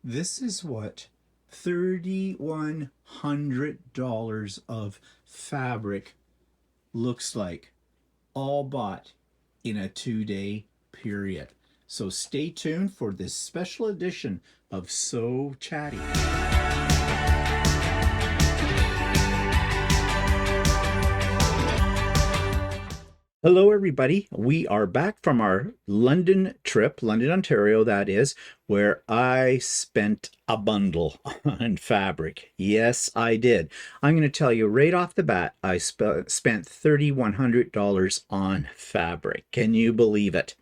This is what $3,100 of fabric looks like, all bought in a 2-day period. So stay tuned for this special edition of So Chatty. Hello, everybody. We are back from our London trip, London, Ontario, that is, where I spent a bundle on fabric. Yes, I did. I'm going to tell you right off the bat, I spent $3,100 on fabric. Can you believe it?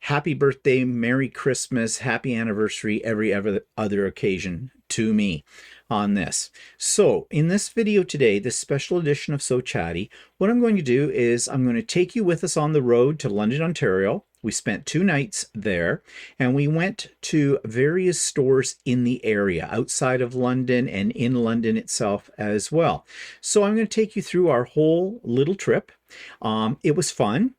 Happy birthday, Merry Christmas, happy anniversary, every other occasion to me on this. So in this video today, this special edition of So Chatty, what I'm going to do is I'm going to take you with us on the road to London, Ontario. We spent 2 nights there, and we went to various stores in the area, outside of London and in London itself as well. So I'm going to take you through our whole little trip. It was fun.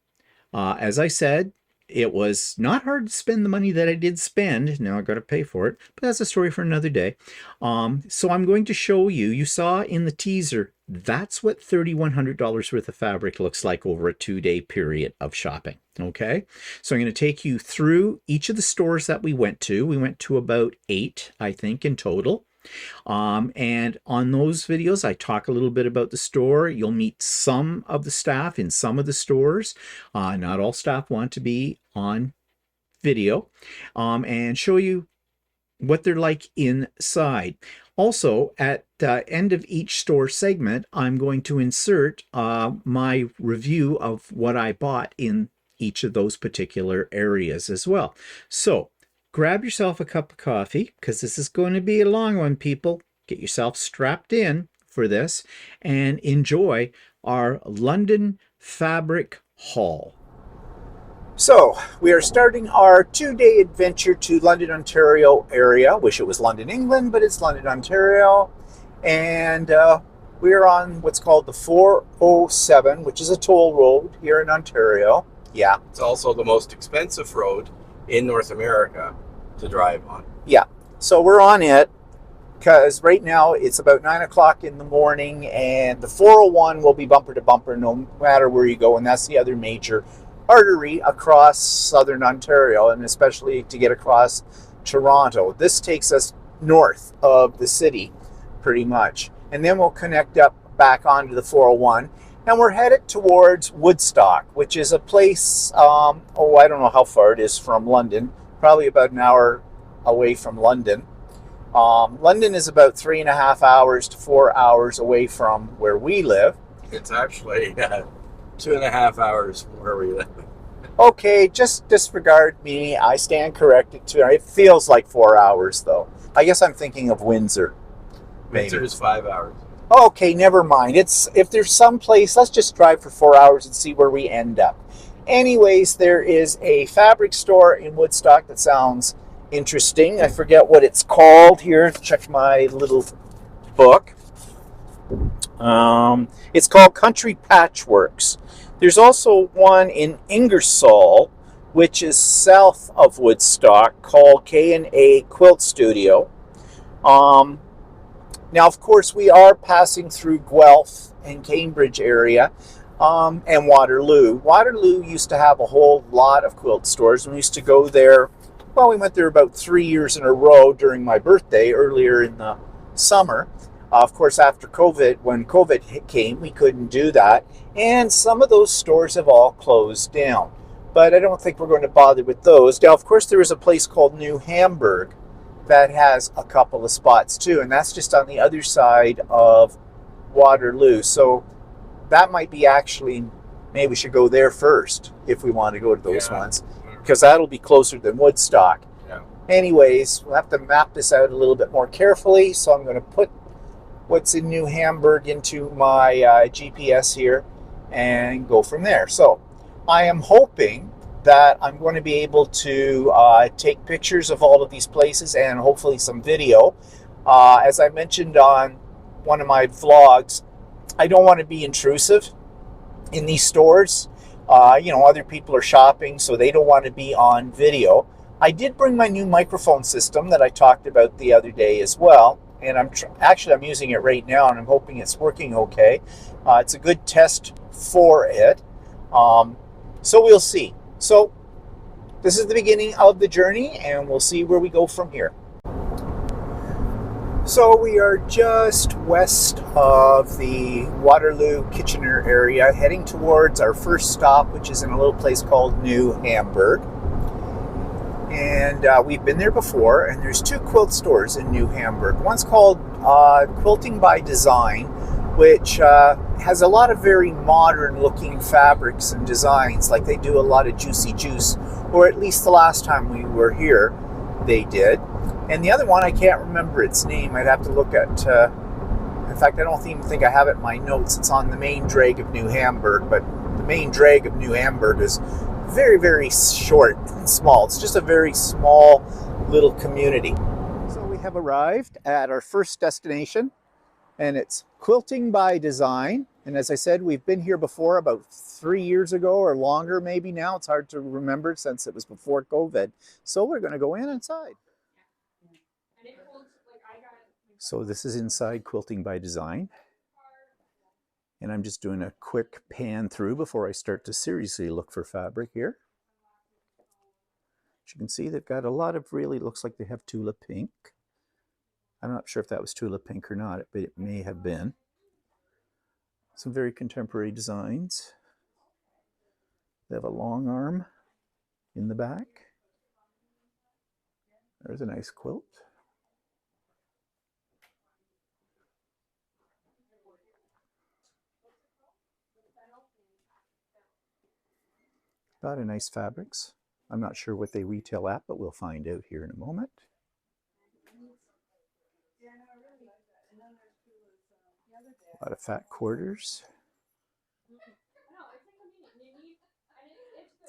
As I said, it was not hard to spend the money that I did spend. Now I got to pay for it, but that's a story for another day. So I'm going to show you, you saw in the teaser, that's what $3,100 worth of fabric looks like over a 2-day period of shopping. Okay, so I'm going to take you through each of the stores that we went to. We went to about 8, I think, in total. And on those videos, I talk a little bit about the store. You'll meet some of the staff in some of the stores. Not all staff want to be on video, and show you what they're like inside. Also, at the end of each store segment, I'm going to insert my review of what I bought in each of those particular areas as well. So grab yourself a cup of coffee, because this is going to be a long one, people. Get yourself strapped in for this and enjoy our London fabric haul. So we are starting our 2-day adventure to London, Ontario area. Wish it was London, England, but it's London, Ontario. And we're on what's called the 407, which is a toll road here in Ontario. Yeah. It's also the most expensive road in North America to drive on. Yeah, so we're on it because right now it's about 9 o'clock in the morning, and the 401 will be bumper to bumper no matter where you go, and that's the other major artery across southern Ontario, and especially to get across Toronto. This takes us north of the city pretty much, and then we'll connect up back onto the 401, and we're headed towards Woodstock, which is a place, I don't know how far it is from London, probably about an hour away from London. London is about 3.5 hours to 4 hours away from where we live. It's actually 2.5 hours from where we live. Okay, just disregard me. I stand corrected. It feels like 4 hours, though. I guess I'm thinking of Windsor. Windsor is 5 hours. Okay, never mind. If there's some place, let's just drive for 4 hours and see where we end up. Anyways, there is a fabric store in Woodstock that sounds interesting. I forget what it's called here. Check my little book. It's called Country Patchworks. There's also one in Ingersoll, which is south of Woodstock, called A Quilting Studio. Now, of course, we are passing through Guelph and Cambridge area. And Waterloo. Waterloo used to have a whole lot of quilt stores, and we used to go there. Well, we went there about 3 years in a row during my birthday earlier in the summer. Of course, after COVID, when COVID came, we couldn't do that, and some of those stores have all closed down. But I don't think we're going to bother with those. Now, of course, there is a place called New Hamburg that has a couple of spots too, and that's just on the other side of Waterloo. So that might be actually, maybe we should go there first if we want to go to those ones, because that'll be closer than Woodstock. Yeah. Anyways, we'll have to map this out a little bit more carefully, so I'm going to put what's in New Hamburg into my GPS here and go from there. So I am hoping that I'm going to be able to take pictures of all of these places and hopefully some video. As I mentioned on one of my vlogs, I don't want to be intrusive in these stores. Other people are shopping, so they don't want to be on video. I did bring my new microphone system that I talked about the other day as well, and I'm using it right now, and I'm hoping it's working okay. It's a good test for it, so we'll see. So this is the beginning of the journey, and we'll see where we go from here. So we are just west of the Waterloo-Kitchener area, heading towards our first stop, which is in a little place called New Hamburg. And we've been there before, and there's two quilt stores in New Hamburg. One's called Quilting by Design, which has a lot of very modern looking fabrics and designs, like they do a lot of Juicy Juice, or at least the last time we were here they did. And the other one, I can't remember its name. I'd have to look at, in fact, I don't even think I have it in my notes. It's on the main drag of New Hamburg, but the main drag of New Hamburg is very, very short and small. It's just a very small little community. So we have arrived at our first destination, and it's Quilting by Design. And as I said, we've been here before about 3 years ago or longer maybe now. It's hard to remember since it was before COVID. So we're going to go inside. So this is inside Quilting by Design. And I'm just doing a quick pan through before I start to seriously look for fabric here. As you can see, they've got a lot of really, looks like they have tulip pink. I'm not sure if that was tulip pink or not, but it may have been. Some very contemporary designs. They have a long arm in the back. There's a nice quilt. A lot of nice fabrics. I'm not sure what they retail at, but we'll find out here in a moment. A lot of fat quarters.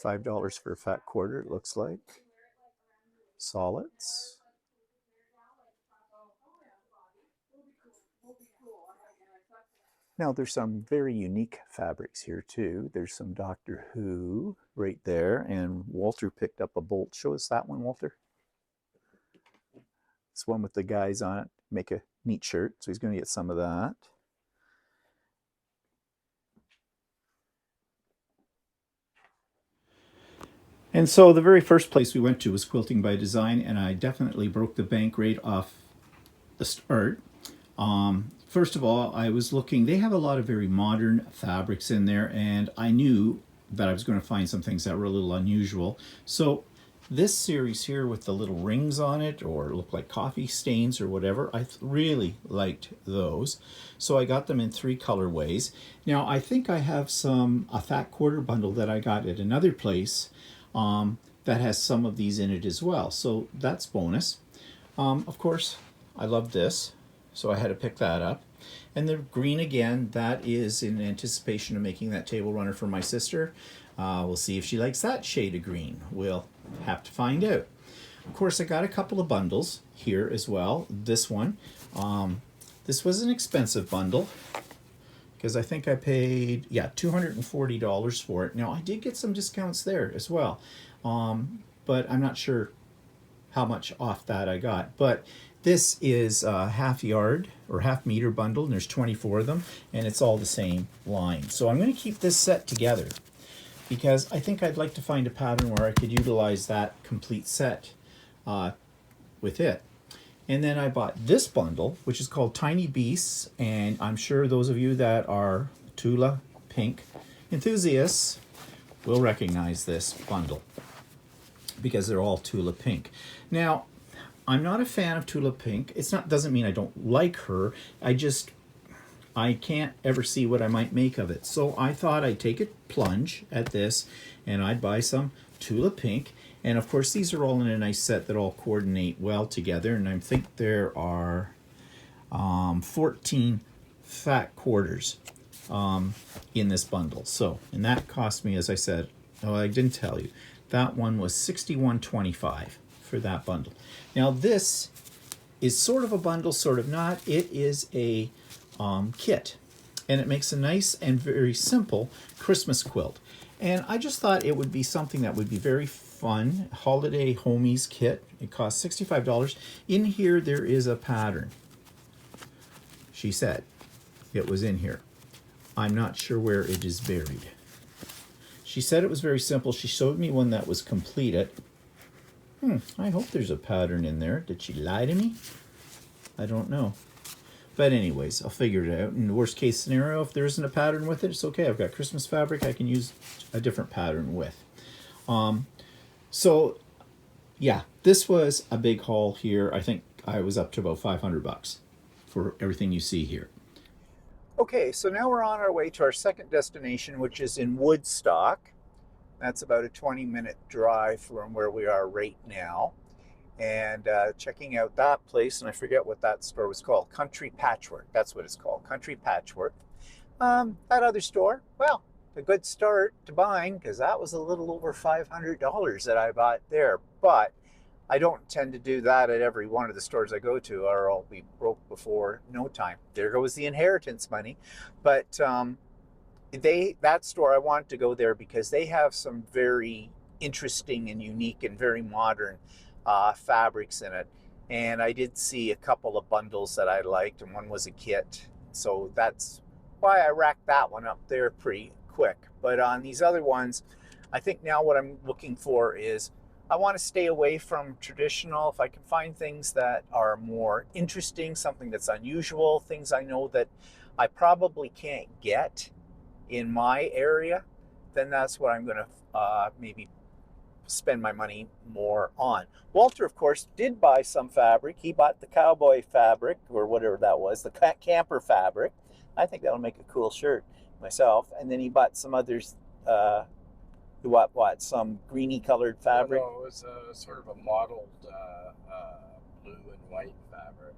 $5 for a fat quarter, it looks like. Solids. Now there's some very unique fabrics here too. There's some Doctor Who right there, and Walter picked up a bolt. Show us that one, Walter. This one with the guys on it. Make a neat shirt, so he's going to get some of that. And so the very first place we went to was Quilting by Design, and I definitely broke the bank rate off the start. First of all, I was looking, they have a lot of very modern fabrics in there, and I knew that I was going to find some things that were a little unusual. So this series here with the little rings on it, or look like coffee stains or whatever, I really liked those. So I got them in 3 colorways. Now I think I have a fat quarter bundle that I got at another place that has some of these in it as well. So that's bonus. Of course, I love this, so I had to pick that up. And the green again, that is in anticipation of making that table runner for my sister. We'll see if she likes that shade of green. We'll have to find out. Of course, I got a couple of bundles here as well. This one, this was an expensive bundle because I think I paid, yeah, $240 for it. Now, I did get some discounts there as well, but I'm not sure how much off that I got. But this is a half yard or half meter bundle, and there's 24 of them, and it's all the same line. So I'm going to keep this set together because I think I'd like to find a pattern where I could utilize that complete set with it. And then I bought this bundle, which is called Tiny Beasts, and I'm sure those of you that are Tula Pink enthusiasts will recognize this bundle because they're all Tula Pink. Now, I'm not a fan of Tula Pink. Doesn't mean I don't like her. I can't ever see what I might make of it. So I thought I'd take a plunge at this and I'd buy some Tula Pink. And of course, these are all in a nice set that all coordinate well together. And I think there are 14 fat quarters in this bundle. So, and that cost me, as I said, oh, I didn't tell you, that one was $61.25 for that bundle. Now this is sort of a bundle, sort of not. It is a kit, and it makes a nice and very simple Christmas quilt. And I just thought it would be something that would be very fun holiday homies kit. It costs $65. In here there is a pattern. She said it was in here. I'm not sure where it is buried. She said it was very simple. She showed me one that was completed. I hope there's a pattern in there. Did she lie to me? I don't know. But anyways, I'll figure it out. In the worst case scenario, if there isn't a pattern with it, it's okay. I've got Christmas fabric I can use a different pattern with. So yeah, this was a big haul here. I think I was up to about $500 for everything you see here. Okay, so now we're on our way to our second destination, which is in Woodstock. That's about a 20-minute drive from where we are right now. And checking out that place, and I forget what that store was called. Country Patchwork, that's what it's called, Country Patchwork. That other store, well, a good start to buying, because that was a little over $500 that I bought there. But I don't tend to do that at every one of the stores I go to, or I'll be broke before no time. There goes the inheritance money. But that store, I wanted to go there because they have some very interesting and unique and very modern fabrics in it. And I did see a couple of bundles that I liked, and one was a kit. So that's why I racked that one up there pretty quick. But on these other ones, I think now what I'm looking for is I want to stay away from traditional. If I can find things that are more interesting, something that's unusual, things I know that I probably can't get in my area, then that's what I'm going to maybe spend my money more on. Walter, of course, did buy some fabric. He bought the cowboy fabric, or whatever that was, the camper fabric. I think that'll make a cool shirt myself. And then he bought some others. Some greeny colored fabric? No, it was sort of a mottled blue and white fabric.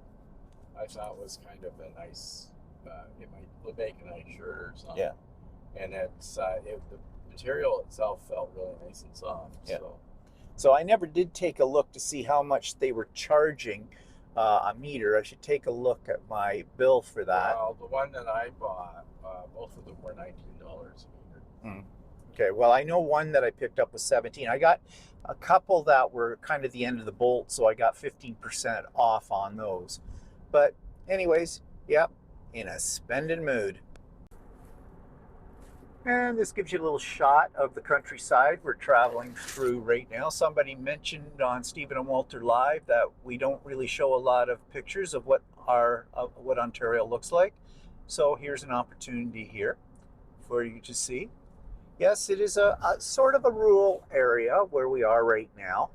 I thought was kind of a nice, it might make a nice shirt or something. Yeah. And the material itself felt really nice and soft. Yeah. So I never did take a look to see how much they were charging a meter. I should take a look at my bill for that. Well, the one that I bought, both of them were $19 a meter. Okay, well, I know one that I picked up was 17. I got a couple that were kind of the end of the bolt, so I got 15% off on those. But anyways, yep, in a spending mood. And this gives you a little shot of the countryside we're traveling through right now. Somebody mentioned on Stephen and Walter Live that we don't really show a lot of pictures of what Ontario looks like. So here's an opportunity here for you to see. Yes, it is a sort of a rural area where we are right now,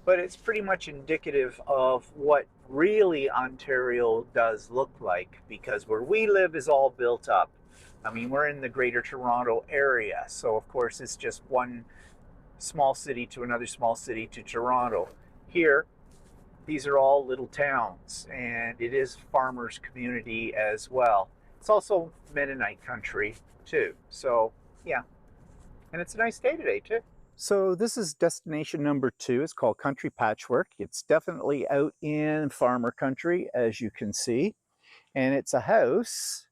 but it's pretty much indicative of what really Ontario does look like, because where we live is all built up. I mean, we're in the Greater Toronto area, so of course it's just one small city to another small city to Toronto. Here, these are all little towns, and it is farmers' community as well. It's also Mennonite country too. So yeah, and it's a nice day today too. So this is destination number 2. It's called Country Patchwork. It's definitely out in farmer country, as you can see. And it's a house.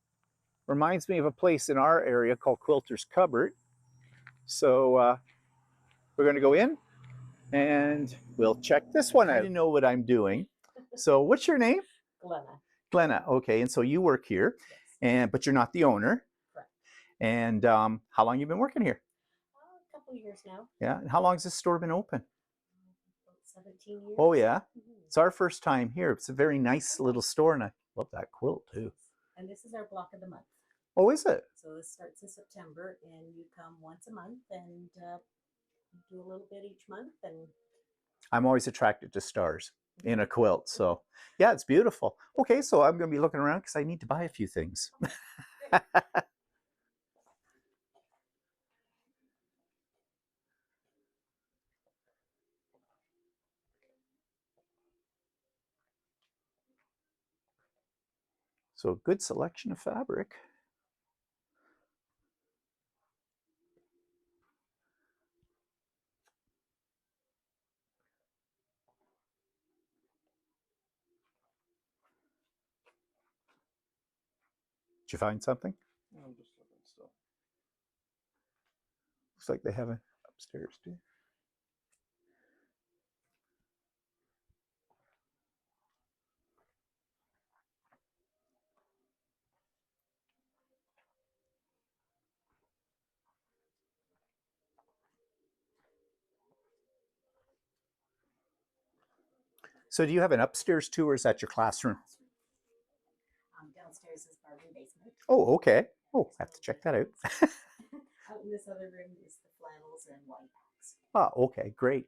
Reminds me of a place in our area called Quilter's Cupboard. So we're going to go in and we'll check this one out. I know what I'm doing. So what's your name? Glenna. Glenna. Okay, and so you work here, Yes. but you're not the owner. Correct. And how long have you been working here? A couple of years now. Yeah. And how long has this store been open? About 17 years. Oh yeah. Mm-hmm. It's our first time here. It's a very nice little store, and I love that quilt too. And this is our block of the month. Oh, is it? So this starts in September, and you come once a month and do a little bit each month. And I'm always attracted to stars in a quilt. So yeah, it's beautiful. Okay, so I'm going to be looking around because I need to buy a few things. So good selection of fabric. Did you find something? I'm just looking still. Looks like they have it upstairs too. So do you have an upstairs too, or is that your classroom? Downstairs is bargain basement. Oh, okay. Oh, I have to check that out. Out in this other room is the flannels and white packs. Oh, okay, great.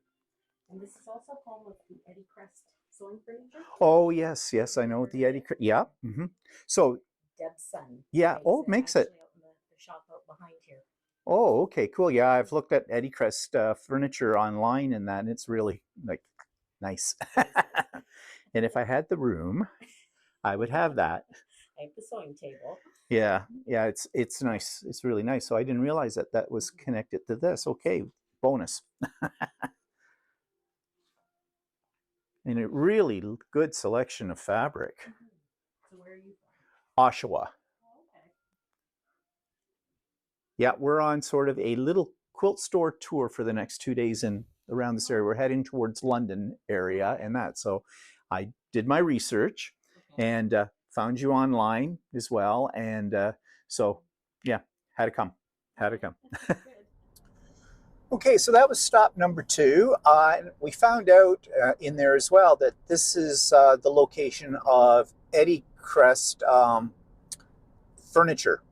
And this is also home of the Eddie Crest sewing furniture. Oh, yes, yes, I know the Eddie. Yeah. So, Deb's son. yeah. Oh, it makes it. Actually out in the shop out behind here. Oh, okay, cool. Yeah, I've looked at Eddie Crest furniture online and that, and it's really like nice. And if I had the room, I would have that. I have the sewing table. Yeah, yeah, it's nice. It's really nice. So I didn't realize that that was connected to this. Okay, bonus. And a really good selection of fabric. So where are you from? Oshawa. Oh, okay. Yeah, we're on sort of a little quilt store tour for the next 2 days in around this area. We're heading towards London area and that. So I did my research and found you online as well. And so, yeah, had to come. Okay, so that was stop number 2. We found out in there as well that this is the location of Eddie Crest furniture,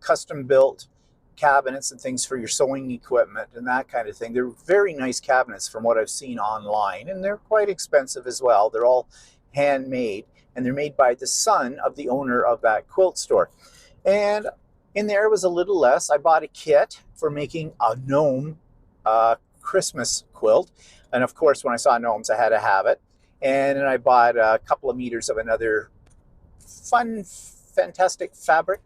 custom built cabinets and things for your sewing equipment and that kind of thing. They're very nice cabinets from what I've seen online, and they're quite expensive as well. They're all handmade, and they're made by the son of the owner of that quilt store. And in there was a little less. I bought a kit for making a gnome Christmas quilt, and of course when I saw gnomes I had to have it. And then I bought a couple of meters of another fun, fantastic fabric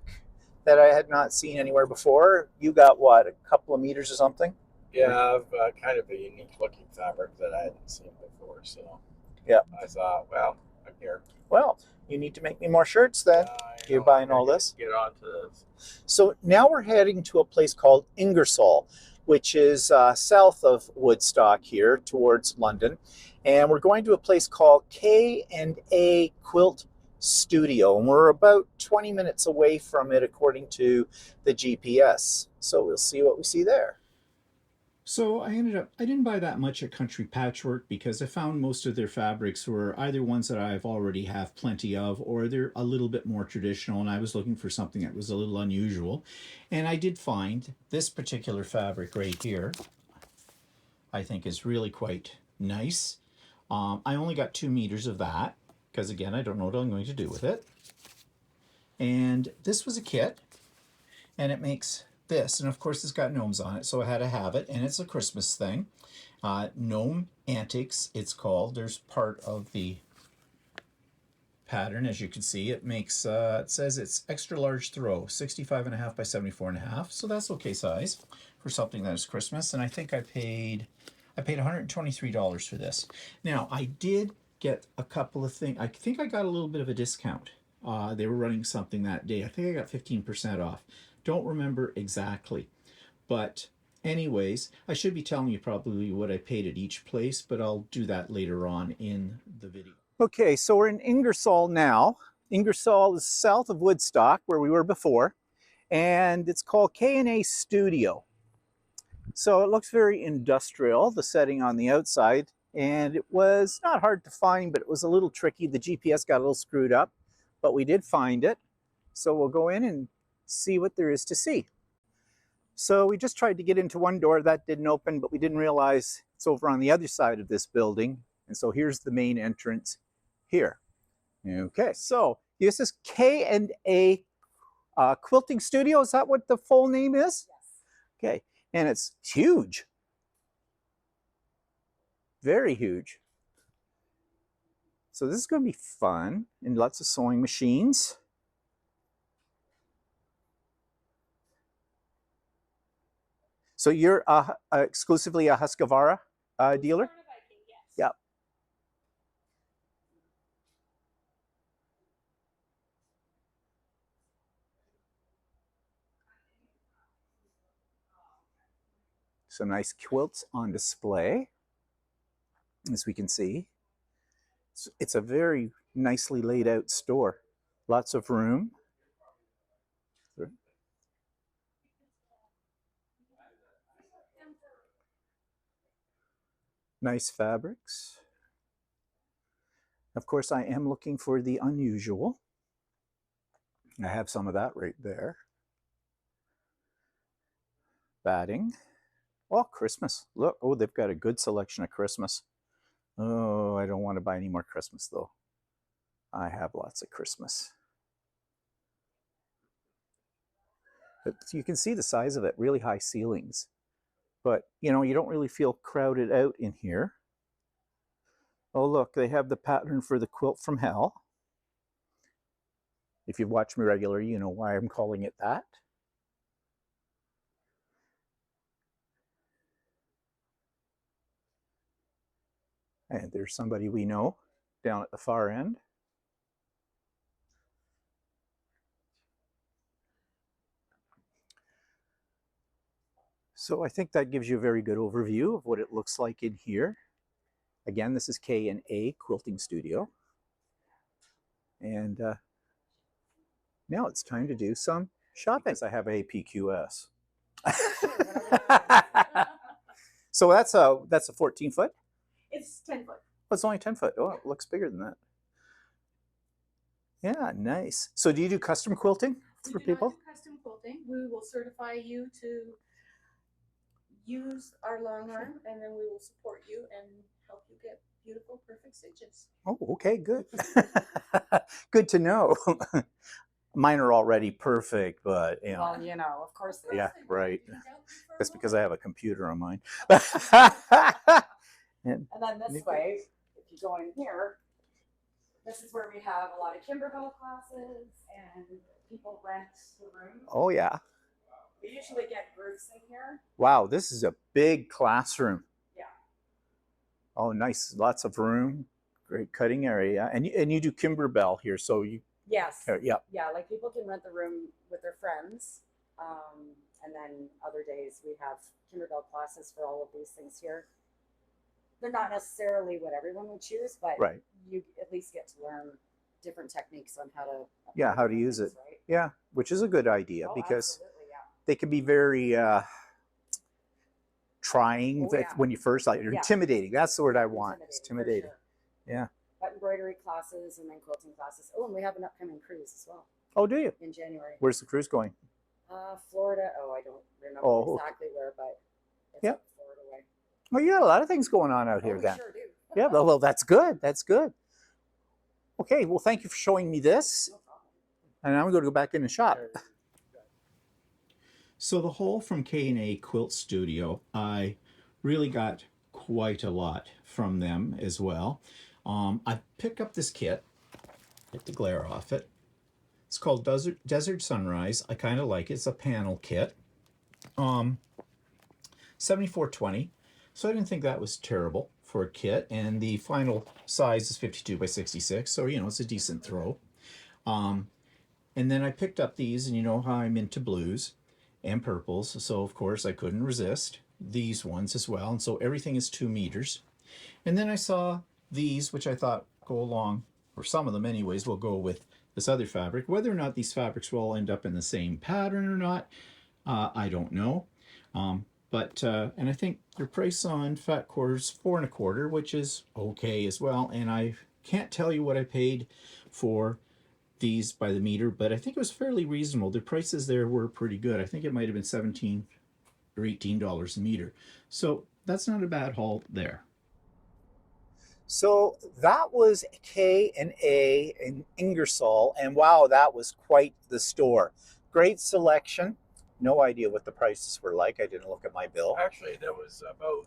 that I had not seen anywhere before. You got what, a couple of meters or something? Yeah, kind of a unique looking fabric that I hadn't seen before. So yeah, I thought, well, I'm here. Well, you need to make me more shirts then. You're buying all this. Get on to this. So now we're heading to a place called Ingersoll, which is south of Woodstock here towards London. And we're going to a place called K&A Quilt Studio. And we're about 20 minutes away from it according to the GPS. So we'll see what we see there. So I didn't buy that much at Country Patchwork because I found most of their fabrics were either ones that I've already have plenty of, or they're a little bit more traditional, and I was looking for something that was a little unusual. And I did find this particular fabric right here, I think is really quite nice. I only got 2 meters of that because, again, I don't know what I'm going to do with it. And this was a kit, and it makes this, and of course it's got gnomes on it, so I had to have it, and it's a Christmas thing. Gnome Antics, it's called. There's part of the pattern, as you can see. It makes, it says it's extra large throw, 65.5 by 74.5, so that's okay size for something that is Christmas. And I think I paid $123 for this. Now, I did get a couple of things. I think I got a little bit of a discount. They were running something that day. I think I got 15% off. Don't remember exactly, but anyways, I should be telling you probably what I paid at each place, but I'll do that later on in the video. Okay, so we're in Ingersoll now. Ingersoll is south of Woodstock, where we were before, and it's called K&A Studio. So it looks very industrial, the setting on the outside, and it was not hard to find, but it was a little tricky. The GPS got a little screwed up, but we did find it. So we'll go in and see what there is to see. So we just tried to get into one door that didn't open, but we didn't realize it's over on the other side of this building. And so here's the main entrance here. Okay, so this is K&A Quilting Studio. Is that what the full name is? Yes. Okay, and it's huge. Very huge. So this is going to be fun, and lots of sewing machines. So you're exclusively a Husqvarna dealer? Yes. Yeah. Some nice quilts on display, as we can see. It's a very nicely laid out store. Lots of room. Nice fabrics. Of course, I am looking for the unusual. I have some of that right there. Batting. Oh, Christmas. Look, oh, they've got a good selection of Christmas. Oh, I don't want to buy any more Christmas, though. I have lots of Christmas. But you can see the size of it, really high ceilings. But, you know, you don't really feel crowded out in here. Oh, look, they have the pattern for the quilt from hell. If you've watched me regularly, you know why I'm calling it that. And there's somebody we know down at the far end. So I think that gives you a very good overview of what it looks like in here. Again, this is K&A Quilting Studio. And now it's time to do some shopping. Because I have APQS. So that's a 14 foot? It's 10 foot. Oh, it's only 10 foot. Oh, it looks bigger than that. Yeah, nice. So do you do custom quilting for people? We do not do custom quilting. We will certify you to use our long arm, and then we will support you and help you get beautiful, perfect stitches. Oh, okay, good. Good to know. Mine are already perfect, but you know. Well, you know, of course. Yeah, right. That's because I have a computer on mine. And then this way, if you go in here, this is where we have a lot of Kimberbell classes and people rent the room. Oh, yeah. We usually get groups in here. Wow, this is a big classroom. Yeah. Oh, nice. Lots of room. Great cutting area. And you do Kimberbell here, so you... Yes. Yeah. Yeah, like people can rent the room with their friends. And then other days we have Kimberbell classes for all of these things here. They're not necessarily what everyone would choose, but right. You at least get to learn different techniques on how to... Yeah, how to use it. Right? Yeah, which is a good idea because they can be very trying when you first, like, intimidating. That's the word I want. It's intimidating. Sure. Yeah. But embroidery classes and then quilting classes. Oh, and we have an upcoming cruise as well. Oh, do you? In January. Where's the cruise going? Florida. Oh, I don't remember exactly where, but it's up Florida way. Well, you got a lot of things going on out here then. Sure do. Yeah, well, that's good. That's good. Okay, well, thank you for showing me this. No problem. And I'm going to go back in and shop. So the haul from K&A Quilt Studio, I really got quite a lot from them as well. I picked up this kit. Get the glare off it. It's called Desert Sunrise. I kind of like it. It's a panel kit. $74.20. So I didn't think that was terrible for a kit. And the final size is 52 by 66. So, you know, it's a decent throw. And then I picked up these, and you know how I'm into blues and purples. So, of course, I couldn't resist these ones as well. And so everything is 2 meters. And then I saw these, which I thought go along, or some of them anyways, will go with this other fabric. Whether or not these fabrics will all end up in the same pattern or not, I don't know. And I think their price on fat quarters $4 1/4, which is okay as well. And I can't tell you what I paid for these by the meter, but I think it was fairly reasonable. The prices there were pretty good. I think it might have been $17 or $18 a meter. So that's not a bad haul there. So that was K&A in Ingersoll, and wow, that was quite the store. Great selection. No idea what the prices were like. I didn't look at my bill. Actually, there was about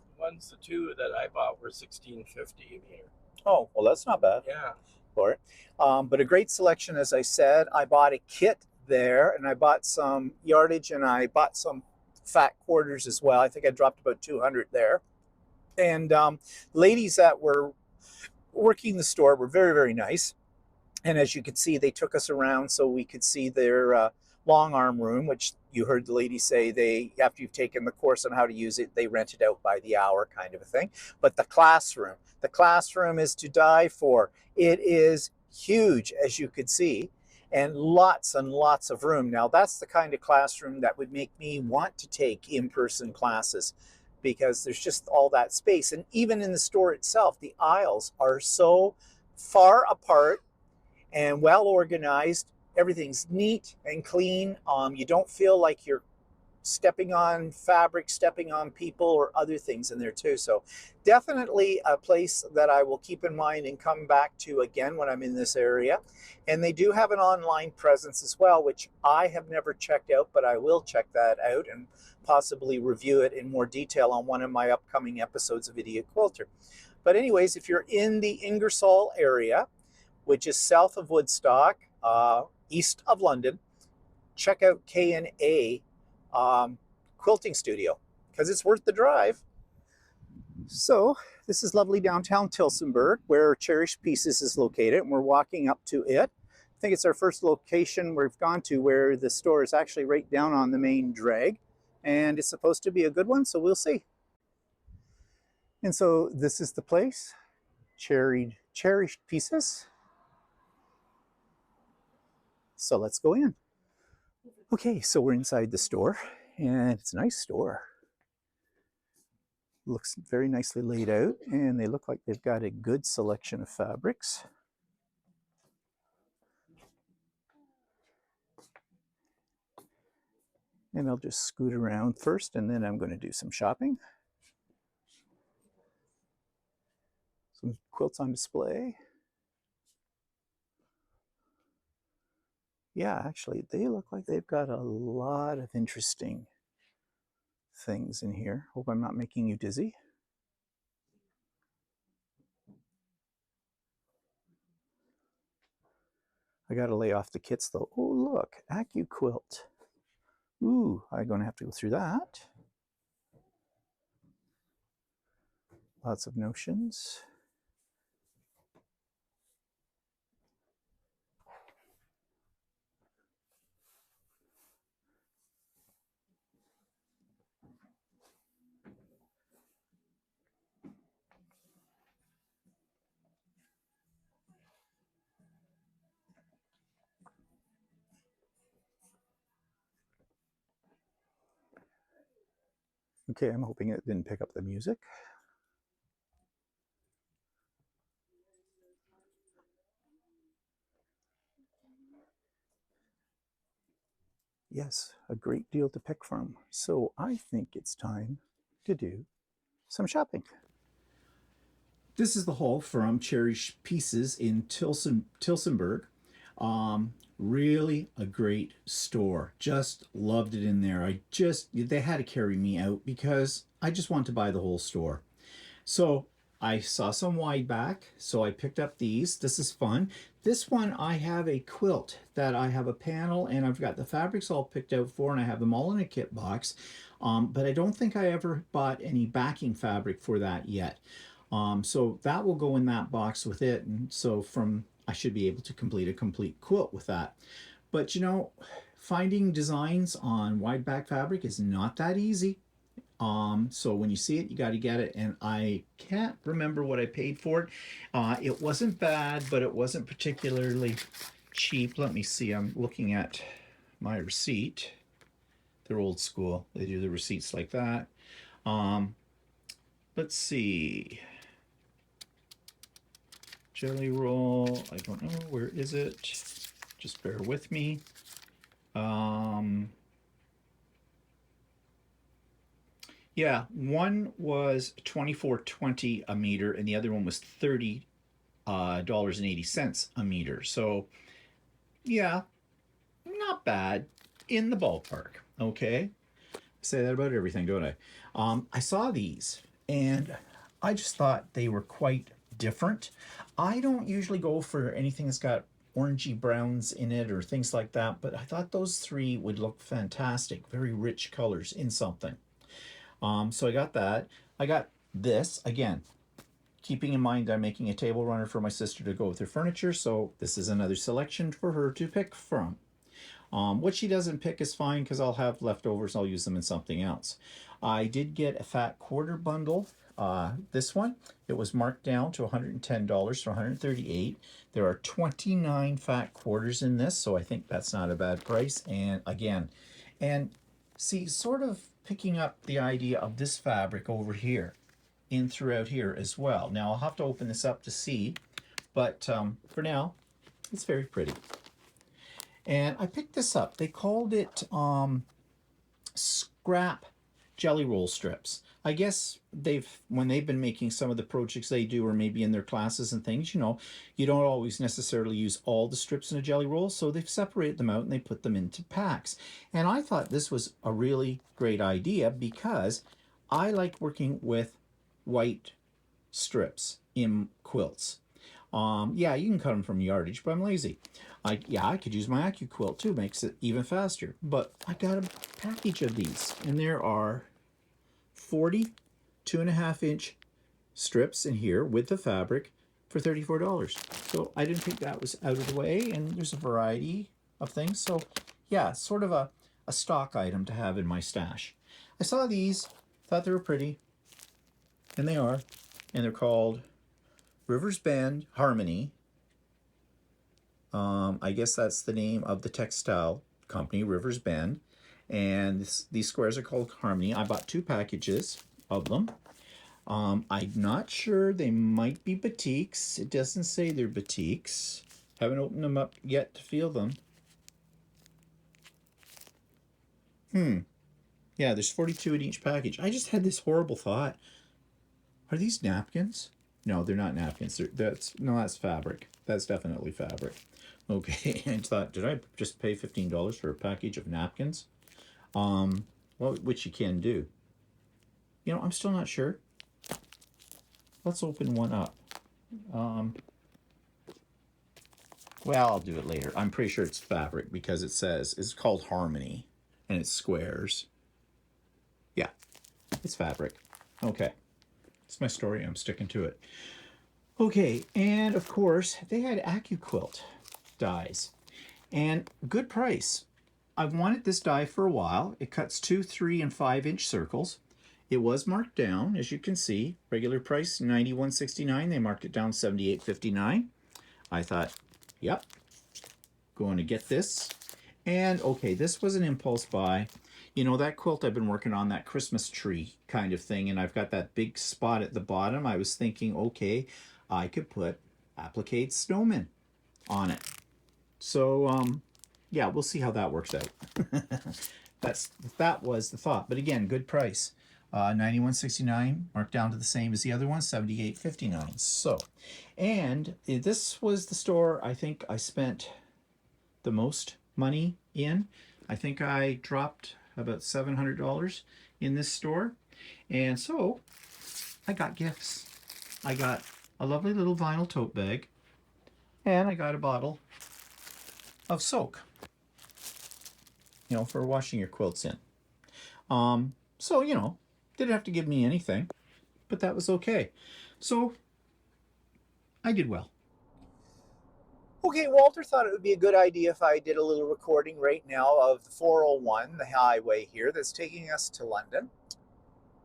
the 2 that I bought were $16.50 a meter. Oh, well, that's not bad. Yeah. For it. But a great selection, as I said. I bought a kit there, and I bought some yardage, and I bought some fat quarters as well. I think I dropped about 200 there. And ladies that were working the store were very, very nice. And as you can see, they took us around so we could see their long arm room, which you heard the lady say after you've taken the course on how to use it, they rent it out by the hour kind of a thing. But the classroom is to die for. It is huge, as you could see, and lots of room. Now, that's the kind of classroom that would make me want to take in-person classes, because there's just all that space. And even in the store itself, the aisles are so far apart and well organized. Everything's neat and clean. You don't feel like you're stepping on fabric, stepping on people or other things in there too. So definitely a place that I will keep in mind and come back to again when I'm in this area. And they do have an online presence as well, which I have never checked out, but I will check that out and possibly review it in more detail on one of my upcoming episodes of Idiot Quilter. But anyways, if you're in the Ingersoll area, which is south of Woodstock, east of London, check out K&A Quilting Studio because it's worth the drive. So this is lovely downtown Tillsonburg where Cherished Pieces is located, and we're walking up to it. I think it's our first location we've gone to where the store is actually right down on the main drag, and it's supposed to be a good one, so we'll see. And so this is the place, Cherished Pieces. So let's go in. Okay, so we're inside the store, and it's a nice store. Looks very nicely laid out, and they look like they've got a good selection of fabrics. And I'll just scoot around first, and then I'm going to do some shopping. Some quilts on display. Yeah, actually, they look like they've got a lot of interesting things in here. Hope I'm not making you dizzy. I got to lay off the kits though. Oh, look, AccuQuilt. Ooh, I'm going to have to go through that. Lots of notions. Okay, I'm hoping it didn't pick up the music. Yes, a great deal to pick from. So I think it's time to do some shopping. This is the haul from Cherished Pieces in Tillsonburg. Really a great store. Just loved it in there. They had to carry me out because I just wanted to buy the whole store. So I saw some wide back, so I picked up these. This is fun. This one, I have a quilt that I have a panel, and I've got the fabrics all picked out for, and I have them all in a kit box. But I don't think I ever bought any backing fabric for that yet. So that will go in that box with it, and so I should be able to complete a complete quilt with that. But you know, finding designs on wide back fabric is not that easy. So when you see it, you got to get it, and I can't remember what I paid for it. It wasn't bad, but it wasn't particularly cheap. Let me see. I'm looking at my receipt. They're old school. They do the receipts like that. Let's see. Jelly roll. I don't know. Where is it? Just bear with me. Yeah, one was $24.20 a meter, and the other one was $30.80 a meter. So, yeah, not bad, in the ballpark. Okay, say that about everything, don't I? I saw these, and I just thought they were quite different. I don't usually go for anything that's got orangey browns in it or things like that, but I thought those three would look fantastic. Very rich colors in something. So I got that. I got this, again, keeping in mind I'm making a table runner for my sister to go with her furniture, so this is another selection for her to pick from. What she doesn't pick is fine because I'll have leftovers. I'll use them in something else. I did get a fat quarter bundle. This one, it was marked down to $110 for $138. There are 29 fat quarters in this, so I think that's not a bad price. And again, see, sort of picking up the idea of this fabric over here throughout here as well. Now I'll have to open this up to see But for now, it's very pretty. And I picked this up. They called it scrap jelly roll strips. I guess when they've been making some of the projects they do, or maybe in their classes and things, you know, you don't always necessarily use all the strips in a jelly roll, so they've separated them out and they put them into packs. And I thought this was a really great idea because I like working with white strips in quilts. Yeah, you can cut them from yardage, but I'm lazy. I could use my AccuQuilt too, makes it even faster. But I got a package of these, and there are 40 2.5-inch strips in here with the fabric for $34. So I didn't think that was out of the way, and there's a variety of things. So yeah, sort of a stock item to have in my stash. I saw these, thought they were pretty, and they are, and they're called Rivers Bend Harmony. I guess that's the name of the textile company, Rivers Bend. And these squares are called Harmony. I bought 2 packages of them. I'm not sure, they might be batiks. It doesn't say they're batiks. Haven't opened them up yet to feel them. Yeah, there's 42 in each package. I just had this horrible thought. Are these napkins? No, they're not napkins. That's fabric. That's definitely fabric. Okay, I thought, did I just pay $15 for a package of napkins? Well, which you can do. You know, I'm still not sure. Let's open one up. Well, I'll do it later. I'm pretty sure it's fabric because it says it's called Harmony and it's squares. Yeah, it's fabric. Okay, it's my story. I'm sticking to it. Okay, and of course, they had AccuQuilt dies and good price. I've wanted this die for a while. It cuts 2, 3, and 5-inch circles. It was marked down, as you can see. Regular price $91.69. They marked it down $78.59. I thought, yep, going to get this. And okay, this was an impulse buy. You know, that quilt I've been working on, that Christmas tree kind of thing, and I've got that big spot at the bottom. I was thinking, okay, I could put applique snowmen on it. So, yeah, we'll see how that works out. That was the thought. But again, good price. $91.69, marked down to the same as the other one, $78.59. So, and this was the store I think I spent the most money in. I think I dropped about $700 in this store. And so, I got gifts. I got a lovely little vinyl tote bag, and I got a bottle of soak, you know, for washing your quilts in. So, you know, didn't have to give me anything, but that was okay. So I did well. Okay, Walter thought it would be a good idea if I did a little recording right now of the 401, the highway here that's taking us to London.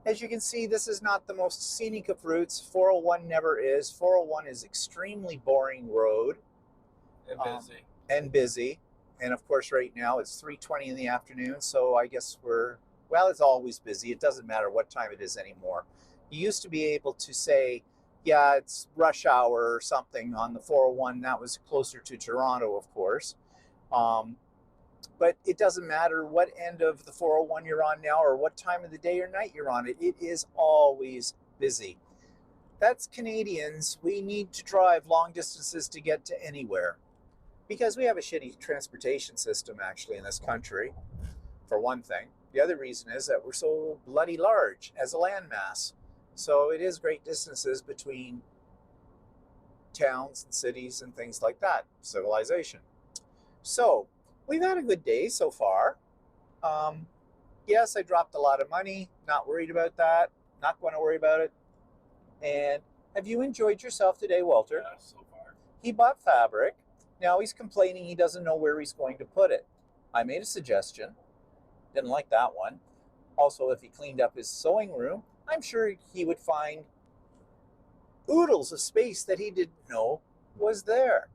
As you can see, this is not the most scenic of routes. 401 never is. 401 is extremely boring road. And busy. And busy. And of course, right now it's 3:20 in the afternoon, so I guess well, it's always busy. It doesn't matter what time it is anymore. You used to be able to say, yeah, it's rush hour or something on the 401. That was closer to Toronto, of course. But it doesn't matter what end of the 401 you're on now or what time of the day or night you're on it. It is always busy. That's Canadians. We need to drive long distances to get to anywhere because we have a shitty transportation system actually in this country, for one thing. The other reason is that we're so bloody large as a landmass. So it is great distances between towns and cities and things like that, civilization. So we've had a good day so far. Yes, I dropped a lot of money, not worried about that, not going to worry about it. And have you enjoyed yourself today, Walter? Yeah, so far. He bought fabric. Now he's complaining he doesn't know where he's going to put it. I made a suggestion. Didn't like that one. Also, if he cleaned up his sewing room, I'm sure he would find oodles of space that he didn't know was there.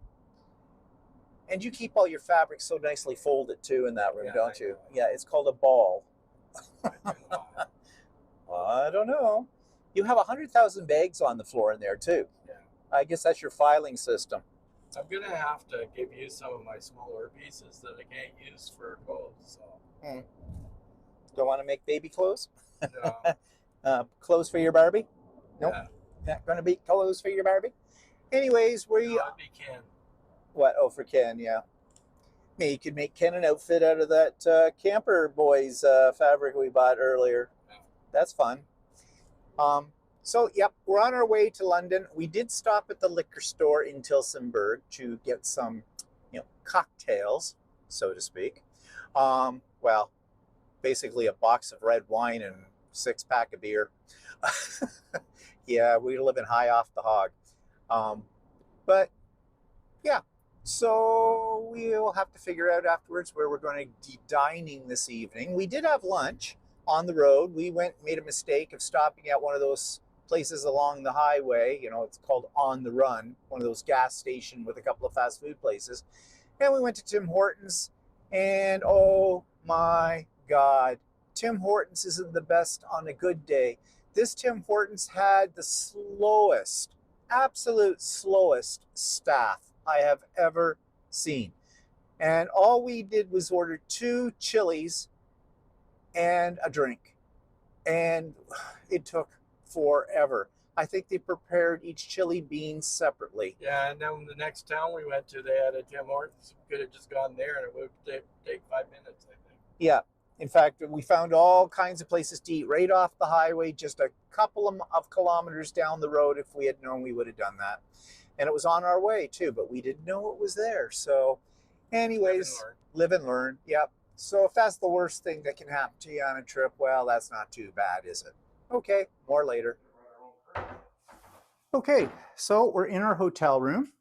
And you keep all your fabric so nicely folded too in that room, don't you? Yeah, it's called a ball. I don't know. You have 100,000 bags on the floor in there too. Yeah. I guess that's your filing system. I'm gonna have to give you some of my smaller pieces that I can't use for clothes. So. Don't want to make baby clothes? No. Clothes for your Barbie? Nope. Yeah. Not going to be clothes for your Barbie? Anyways, No, it'd be Ken. What? Oh, for Ken, yeah. Maybe you could make Ken an outfit out of that Camper Boys fabric we bought earlier. Yeah. That's fun. So, yep, we're on our way to London. We did stop at the liquor store in Tillsonburg to get some, cocktails, so to speak. Well, basically a box of red wine and 6-pack of beer. Yeah, we're living high off the hog. But yeah, so we'll have to figure out afterwards where we're going to be dining this evening. We did have lunch on the road. We made a mistake of stopping at one of those places along the highway. It's called On the Run, one of those gas station with a couple of fast food places. And we went to Tim Hortons, and oh my God, Tim Hortons isn't the best on a good day. This Tim Hortons had the slowest, absolute slowest staff I have ever seen. And all we did was order 2 chilies and a drink. And it took forever. I think they prepared each chili bean separately. Yeah, and then the next town we went to, they had a Tim Hortons. We could have just gone there and it would take 5 minutes, I think. Yeah. In fact, we found all kinds of places to eat right off the highway, just a couple of kilometers down the road. If we had known, we would have done that. And it was on our way too, but we didn't know it was there. So anyways, live and learn. Yep. So if that's the worst thing that can happen to you on a trip, well, that's not too bad, is it? Okay, more later. Okay, so we're in our hotel room.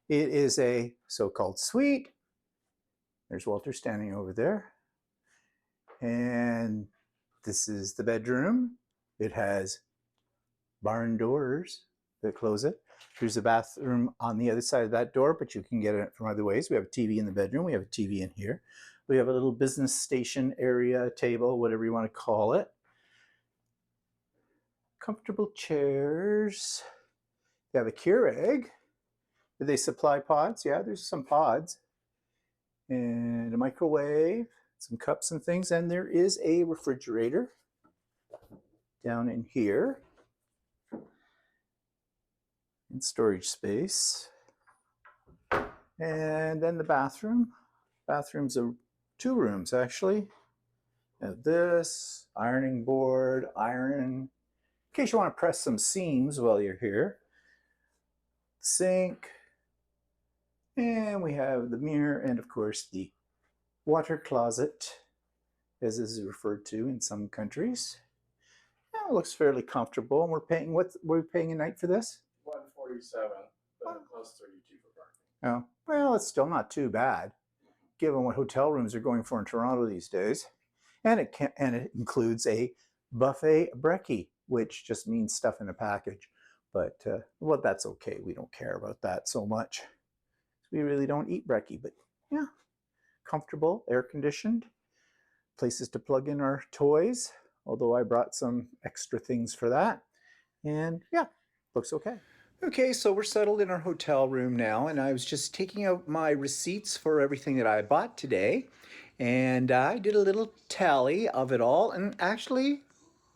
It is a so-called suite. There's Walter standing over there. And this is the bedroom. It has barn doors that close it. There's a bathroom on the other side of that door, but you can get it from other ways. We have a TV in the bedroom. We have a TV in here. We have a little business station area, table, whatever you want to call it. Comfortable chairs. They have a Keurig. Do they supply pods? Yeah, there's some pods. And a microwave, some cups and things. And there is a refrigerator down in here. And storage space. And then the bathroom. Bathroom's 2 rooms, actually. Have this, ironing board, iron. In case you want to press some seams while you're here. Sink. And we have the mirror and, of course, the water closet, as this is referred to in some countries. Yeah, it looks fairly comfortable. And we're paying, what were we paying a night for this? $147, but plus $32 for parking. Oh, well, it's still not too bad, given what hotel rooms are going for in Toronto these days. And it includes a buffet brekkie, which just means stuff in a package. But, well, that's okay. We don't care about that so much. We really don't eat brekkie, but yeah, comfortable, air-conditioned, places to plug in our toys, although I brought some extra things for that. And yeah, looks okay. Okay, so we're settled in our hotel room now, and I was just taking out my receipts for everything that I bought today, and I did a little tally of it all, and actually,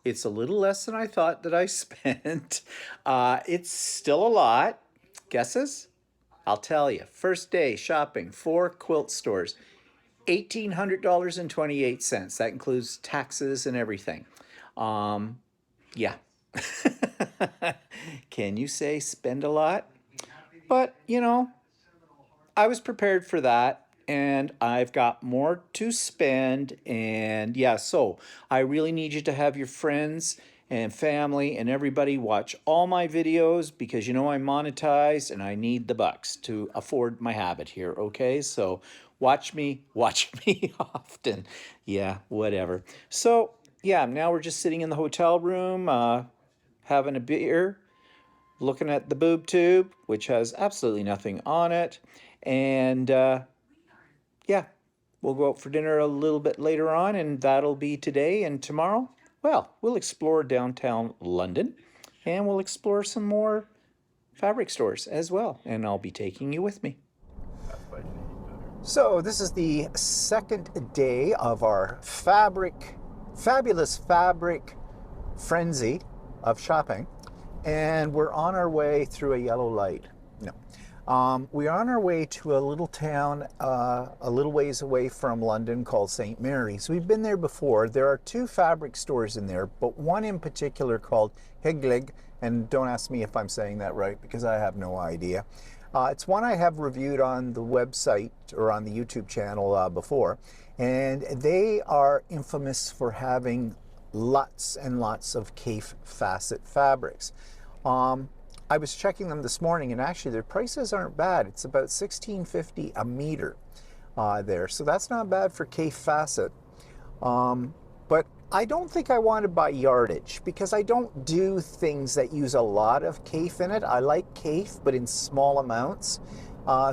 it's a little less than I thought that I spent. It's still a lot. Guesses? I'll tell you. First day shopping, 4 quilt stores, $1,800.28. That includes taxes and everything. Yeah. Can you say spend a lot? But, I was prepared for that, and I've got more to spend. And yeah, so I really need you to have your friends and family and everybody watch all my videos, because I'm monetized and I need the bucks to afford my habit here, okay? So watch me often. Yeah, whatever. So yeah, now we're just sitting in the hotel room, having a beer, looking at the boob tube, which has absolutely nothing on it. And yeah, we'll go out for dinner a little bit later on, and that'll be today. And tomorrow, well, we'll explore downtown London, and we'll explore some more fabric stores as well, and I'll be taking you with me. That's why you need better. So this is the second day of our fabulous fabric frenzy of shopping, and we're on our way through a yellow light. No. We are on our way to a little town a little ways away from London called St. Mary's. We've been there before. There are two fabric stores in there, but one in particular called Heglight, and don't ask me if I'm saying that right because I have no idea. It's one I have reviewed on the website or on the YouTube channel before, and they are infamous for having lots and lots of Cafe facet fabrics. I was checking them this morning, and actually their prices aren't bad. It's about $16.50 a meter there, so that's not bad for Cafe facet. But I don't think I want to buy yardage because I don't do things that use a lot of Cafe in it. I like Cafe, but in small amounts.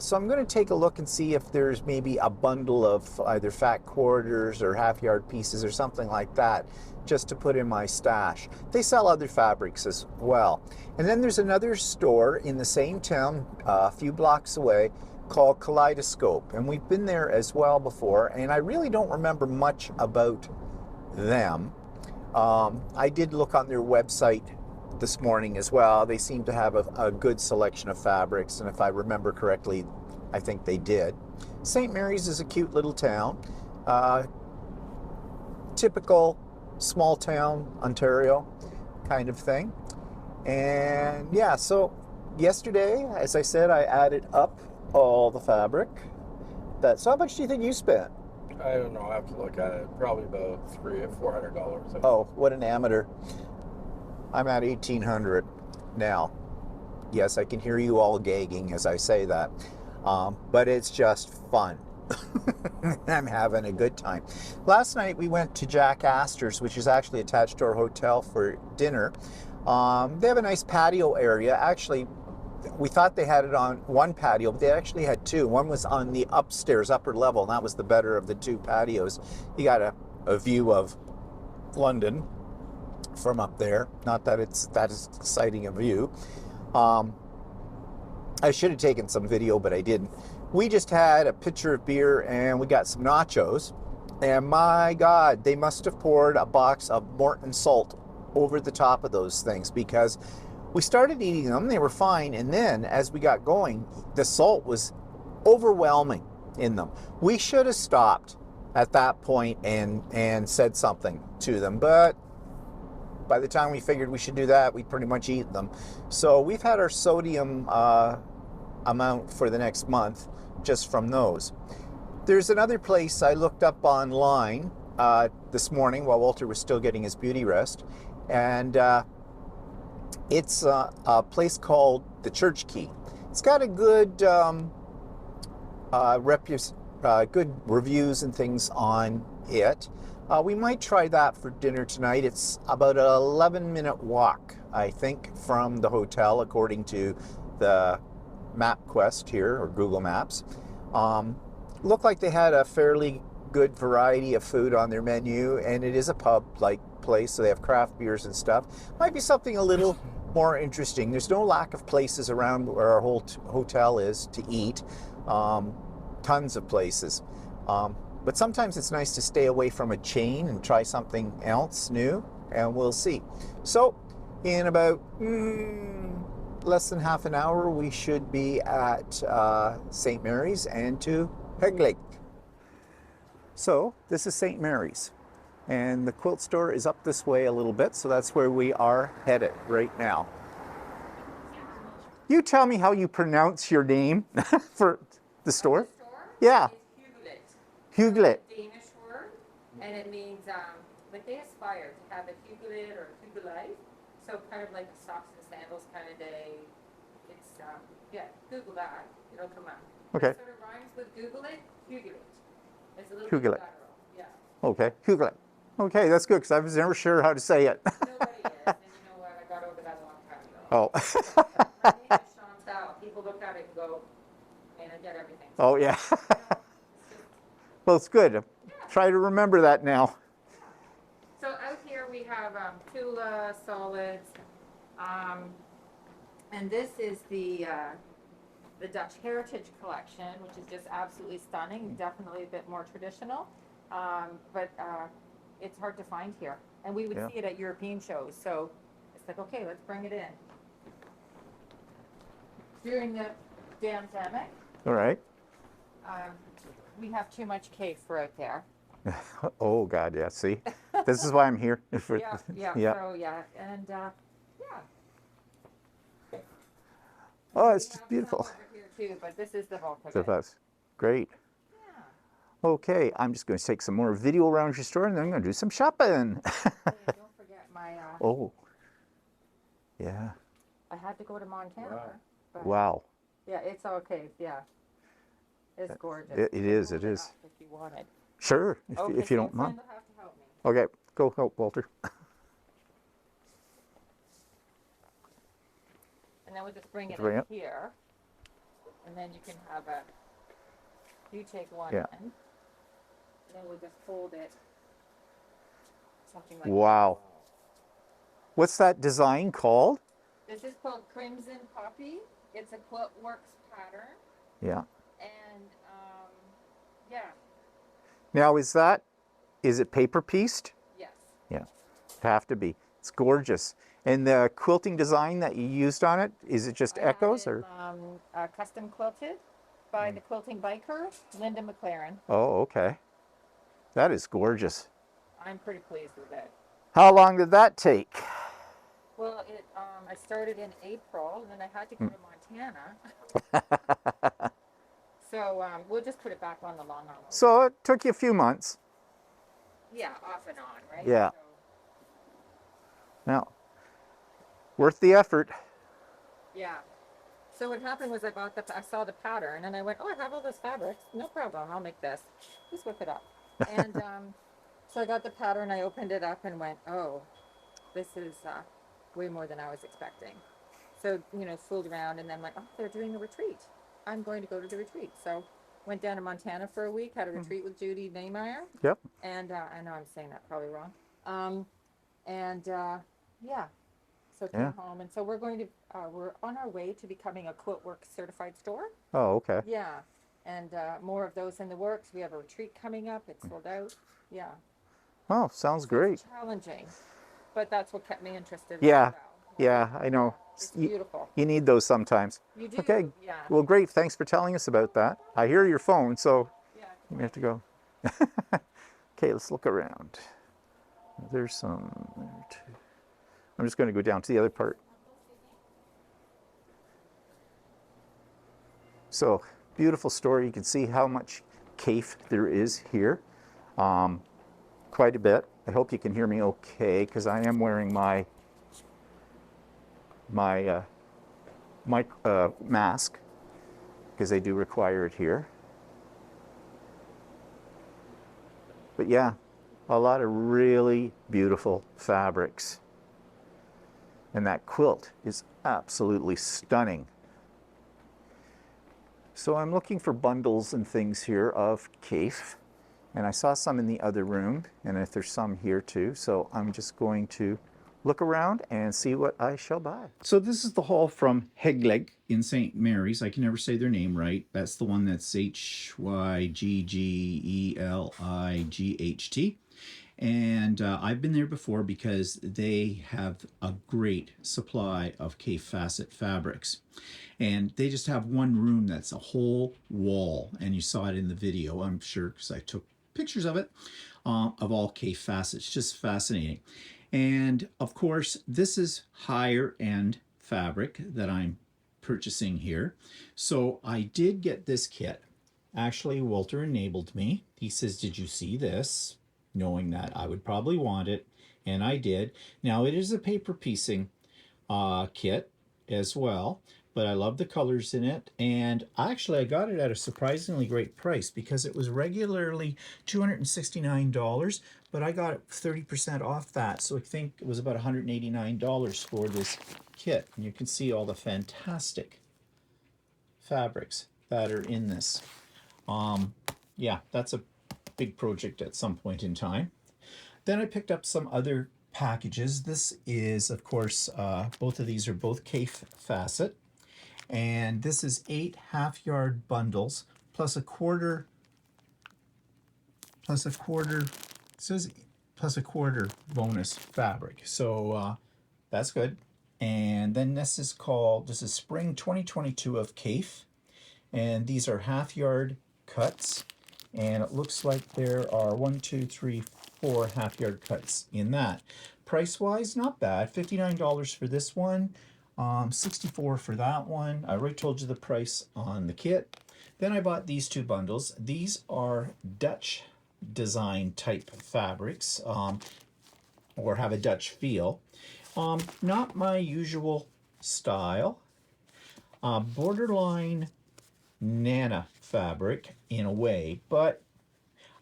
So I'm going to take a look and see if there's maybe a bundle of either fat quarters or half-yard pieces or something like that, just to put in my stash. They sell other fabrics as well. And then there's another store in the same town, a few blocks away, called Kaleidoscope. And we've been there as well before, and I really don't remember much about them. I did look on their website this morning as well. They seem to have a good selection of fabrics, and if I remember correctly, I think they did. St. Mary's is a cute little town. Typical small town Ontario kind of thing. And yeah, so yesterday, as I said, I added up all the fabric. So how much do you think you spent? I don't know. I have to look at it. Probably about $300 or $400. Oh, what an amateur. I'm at $1,800 now. Yes, I can hear you all gagging as I say that. But it's just fun. I'm having a good time. Last night we went to Jack Astor's, which is actually attached to our hotel, for dinner. They have a nice patio area. Actually, we thought they had it on one patio, but they actually had two. One was on the upstairs, upper level, and that was the better of the two patios. You got a view of London from up there. Not that it's that exciting a view. I should have taken some video, but I didn't. We just had a pitcher of beer and we got some nachos. And my God, they must have poured a box of Morton salt over the top of those things, because we started eating them, they were fine, and then as we got going, the salt was overwhelming in them. We should have stopped at that point and said something to them, but by the time we figured we should do that, we'd pretty much eat them. So we've had our sodium amount for the next month just from those. There's another place I looked up online this morning while Walter was still getting his beauty rest, and it's a place called the Church Key. It's got a good good reviews and things on it. We might try that for dinner tonight. It's about an 11-minute walk, I think, from the hotel, according to the MapQuest here, or Google Maps. Looked like they had a fairly good variety of food on their menu, and it is a pub-like place, so they have craft beers and stuff. Might be something a little more interesting. There's no lack of places around where our whole hotel is to eat. Tons of places. But sometimes it's nice to stay away from a chain and try something else new, and we'll see. So in about less than half an hour, we should be at St. Mary's and to Heglight. So this is St. Mary's, and the quilt store is up this way a little bit, so that's where we are headed right now. You tell me how you pronounce your name for the store? Yeah. Heglight. Danish word, and it means like they aspire to have a Heglight or a Heglight, so kind of like a socks and sandals kind of day. It's yeah, Google that, it'll come up. Okay. It sort of rhymes with Google it, Heglight. It's a little Heglight. bit lateral, yeah. Okay, Heglight. Okay, that's good, because I was never sure how to say it. Nobody is, and you know what? I got over that a long time ago. Oh. My name is Sean Style. People look at it and go, man, I get everything. Oh, yeah. Well, it's good. Try to remember that now. So out here we have Tula, solids, And this is the Dutch Heritage Collection, which is just absolutely stunning. Definitely a bit more traditional, but it's hard to find here. And we would Yeah. see it at European shows, so it's like, okay, let's bring it in. During the pandemic, All right. we have too much cave for out there. Oh God, yeah. See, this is why I'm here. Yeah. Yeah. So yeah, and yeah. Oh, We it's just have beautiful. some over here too, but this is the bulk of So it. that's great. Yeah. Okay, I'm just going to take some more video around your store, and then I'm going to do some shopping. Hey, don't forget my. Oh, yeah. I had to go to Montana. Wow. But Wow. yeah, it's okay. Yeah, it's gorgeous. It You is. could It hold is. up if you wanted. Sure, Okay, if you so don't your mind. friend will have to help me. Okay, go help Walter. And then we'll just bring it Bring in it. here, and then you can have a. You take one Yeah. end, and then we'll just fold it. Something like Wow. What's that design called? this. This is called Crimson Poppy. It's a Quilt Works pattern, Yeah. and yeah, Now, is it paper pieced? yes. Yeah, it'd have to be. It's gorgeous. And the quilting design that you used on it, is it just I had echoes it, or? custom quilted by the quilting biker, Linda McLaren. Oh, okay. That is gorgeous. I'm pretty pleased with it. How long did that take? Well, I started in April, and then I had to go to Montana. So we'll just put it back on the long arm. So it took you a few months. Yeah, off and on, right? Yeah. So, Now, worth the effort. yeah. So what happened was I saw the pattern, and I went, oh, I have all this fabric. No problem, I'll make this. Just whip it up. And so I got the pattern, I opened it up and went, oh, this is way more than I was expecting. So, fooled around, and then like, oh, they're doing a retreat. I'm going to go to the retreat. So went down to Montana for a week, had a retreat with Judy Nehmeyer. Yep. And I know I'm saying that probably wrong. Yeah. So came home, and so we're on our way to becoming a Quiltworks certified store. Oh, okay. Yeah, and more of those in the works. We have a retreat coming up. It's sold out. Yeah. Oh, sounds So great. it's challenging, but that's what kept me interested. Yeah. As well. Yeah, I know. It's beautiful. You need those sometimes. You do. Okay. Yeah. Well, great. Thanks for telling us about that. I hear your phone, so Yeah. you have to go. Okay, let's look around. There's some there too. I'm just going to go down to the other part. So, beautiful store. You can see how much caif there is here. Quite a bit. I hope you can hear me okay, because I am wearing my mask, because they do require it here. But yeah, a lot of really beautiful fabrics. And that quilt is absolutely stunning. So I'm looking for bundles and things here of caif. And I saw some in the other room, and if there's some here too. So I'm just going to look around and see what I shall buy. So this is the haul from Heglight in St. Mary's. I can never say their name right. That's the one that's Hyggelight. And I've been there before because they have a great supply of caif facet fabrics. And they just have one room that's a whole wall. And you saw it in the video, I'm sure, because I took pictures of it, of all caif facets. Just fascinating. And of course, this is higher end fabric that I'm purchasing here. So I did get this kit. Actually, Walter enabled me. He says, did you see this? Knowing that I would probably want it, and I did. Now, it is a paper piecing kit as well, but I love the colors in it, and actually I got it at a surprisingly great price because it was regularly $269, but I got it 30% off that, so I think it was about $189 for this kit. And you can see all the fantastic fabrics that are in this. Yeah, that's a big project at some point in time. Then I picked up some other packages. This is, of course, both of these are both Cafe facet. And this is 8 half-yard bundles plus a quarter, it says plus a quarter bonus fabric. So that's good. And then this is spring 2022 of Cafe. And these are half-yard cuts. And it looks like there are 1, 2, 3, 4 half-yard cuts in that. Price-wise, not bad. $59 for this one. $64 for that one. I already told you the price on the kit. Then I bought these 2 bundles. These are Dutch design type fabrics, or have a Dutch feel. Not my usual style. Borderline Nana fabric in a way, but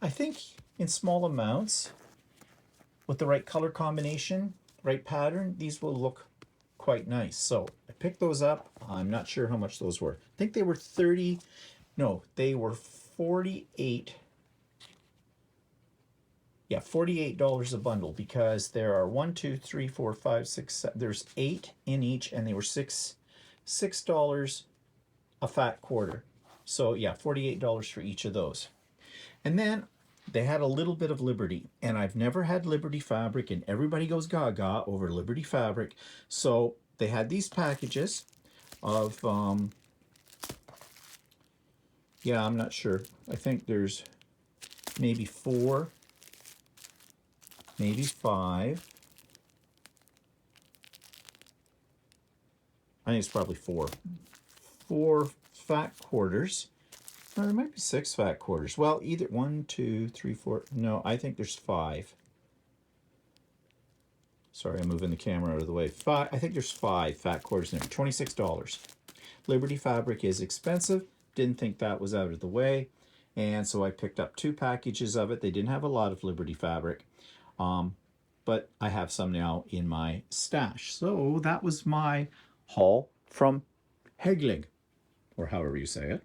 I think in small amounts, with the right color combination, right pattern, these will look quite nice. So I picked those up. I'm not sure how much those were. I think they were they were 48. Yeah, $48 a bundle, because there are 1, 2, 3, 4, 5, 6, 7, there's 8 in each, and they were $6 a fat quarter. So yeah, $48 for each of those. And then they had a little bit of Liberty, and I've never had Liberty fabric, and everybody goes gaga over Liberty fabric. So they had these packages of, yeah, I'm not sure. I think there's maybe 4, maybe 5. I think it's probably 4. 4 fat quarters. Or there might be 6 fat quarters. Well, either 1, 2, 3, 4. No, I think there's 5. Sorry, I'm moving the camera out of the way. I think there's 5 fat quarters in there. $26. Liberty fabric is expensive. Didn't think that was out of the way. And so I picked up 2 packages of it. They didn't have a lot of Liberty fabric. But I have some now in my stash. So that was my haul from Heglight, or however you say it.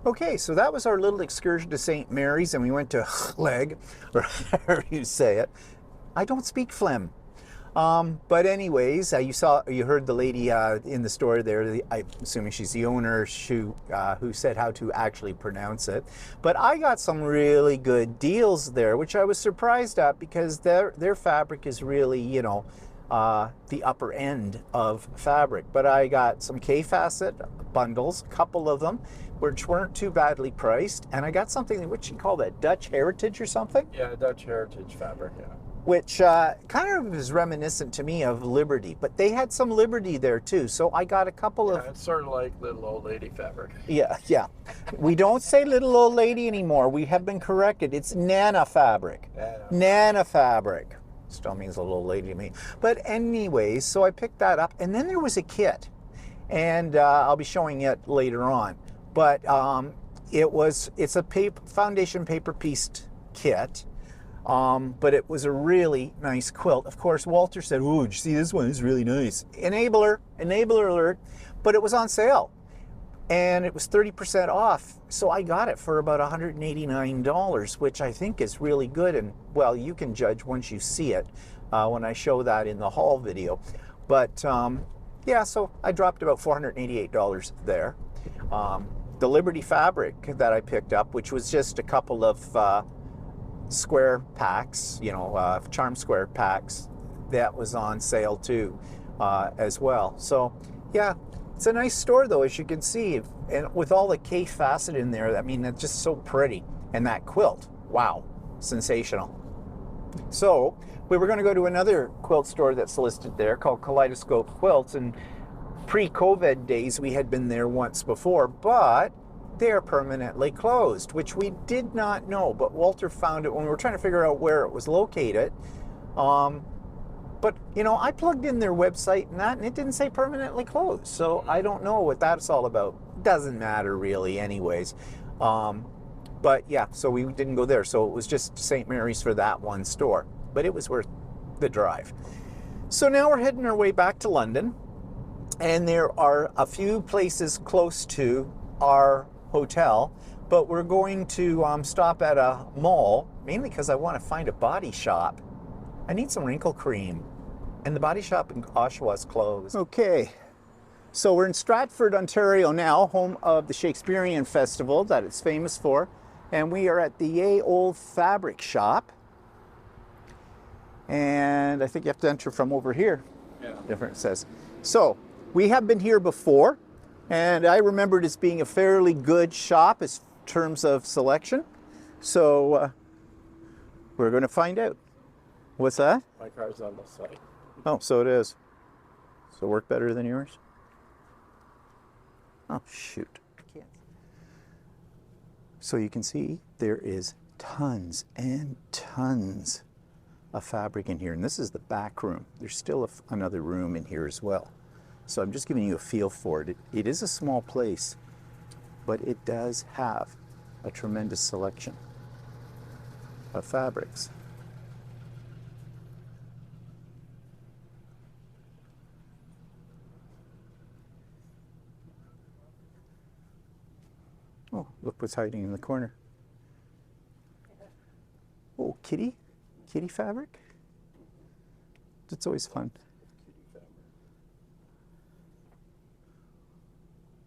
Okay, so that was our little excursion to St. Mary's, and we went to Heglight, or however you say it. I don't speak phlegm. But anyways, you heard the lady in the store there, I'm assuming she's the owner, who said how to actually pronounce it. But I got some really good deals there, which I was surprised at, because their fabric is really, you know, the upper end of fabric. But I got some K-facet bundles, a couple of them, which weren't too badly priced. And I got something, what you call that, Dutch Heritage or something? Yeah, Dutch Heritage fabric, yeah. Which kind of is reminiscent to me of Liberty, but they had some Liberty there too. So I got a couple of... It's sort of like little old lady fabric. Yeah. We don't say little old lady anymore. We have been corrected. It's Nana fabric. Nana fabric. Still means little old lady to me. But anyways, so I picked that up, and then there was a kit, and I'll be showing it later on. But it's a foundation paper pieced kit. But it was a really nice quilt. Of course, Walter said, "Oh, did you see this one? It's really nice." Enabler alert, but it was on sale, and it was 30% off. So I got it for about $189, which I think is really good. And well, you can judge once you see it when I show that in the haul video. But yeah, so I dropped about $488 there. The Liberty fabric that I picked up, which was just a couple of square packs, you know, charm square packs, that was on sale too as well. So yeah, it's a nice store though, as you can see, and with all the K facet in there. I mean, it's just so pretty. And that quilt, wow, sensational. So we were going to go to another quilt store that's listed there called Kaleidoscope Quilts, and pre-COVID days we had been there once before, but they're permanently closed, which we did not know, but Walter found it when we were trying to figure out where it was located. But you know, I plugged in their website and it didn't say permanently closed, so I don't know what that's all about. Doesn't matter really anyways. But yeah, so we didn't go there, so it was just St. Mary's for that one store, but it was worth the drive. So now we're heading our way back to London, and there are a few places close to our hotel, but we're going to stop at a mall, mainly because I want to find a body shop. I need some wrinkle cream. And the body shop in Oshawa is closed. Okay, so we're in Stratford, Ontario now, home of the Shakespearean Festival that it's famous for. And we are at the Ye Old Fabric Shop. And I think you have to enter from over here. Yeah. Different it says. So we have been here before, and I remember it as being a fairly good shop in terms of selection. So we're going to find out. What's that? My car's on the site. Oh, so it is. So work better than yours? Oh, shoot. I can't. So you can see there is tons and tons of fabric in here. And this is the back room. There's still another room in here as well. So I'm just giving you a feel for it. It is a small place, but it does have a tremendous selection of fabrics. Oh, look what's hiding in the corner. Oh, kitty fabric. It's always fun.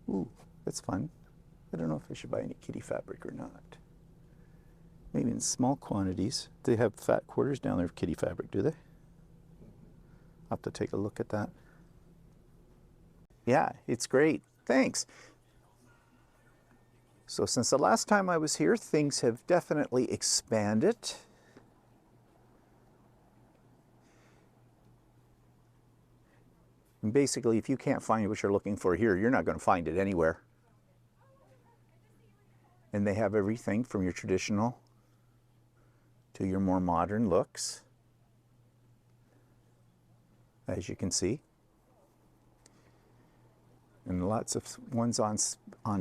Ooh, that's fun. I don't know if I should buy any kitty fabric or not. Maybe in small quantities. They have fat quarters down there of kitty fabric, do they? I'll have to take a look at that. Yeah, it's great. Thanks. So since the last time I was here, things have definitely expanded. And basically, if you can't find what you're looking for here, you're not going to find it anywhere. And they have everything from your traditional to your more modern looks, as you can see. And lots of ones on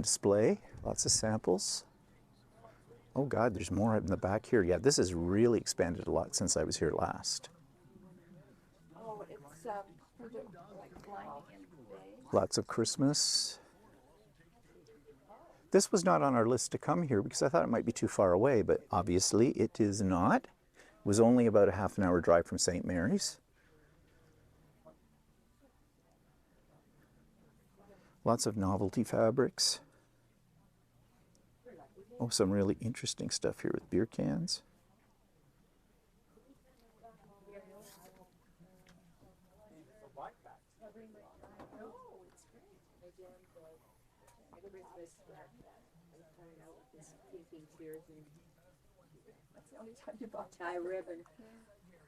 display, lots of samples. Oh God, there's more in the back here. Yeah, this has really expanded a lot since I was here last. Oh, it's like lining in the day. Lots of Christmas. This was not on our list to come here because I thought it might be too far away, but obviously it is not. It was only about a half an hour drive from St. Mary's. Lots of novelty fabrics. Oh, some really interesting stuff here with beer cans. That's the only time you bought tie ribbon.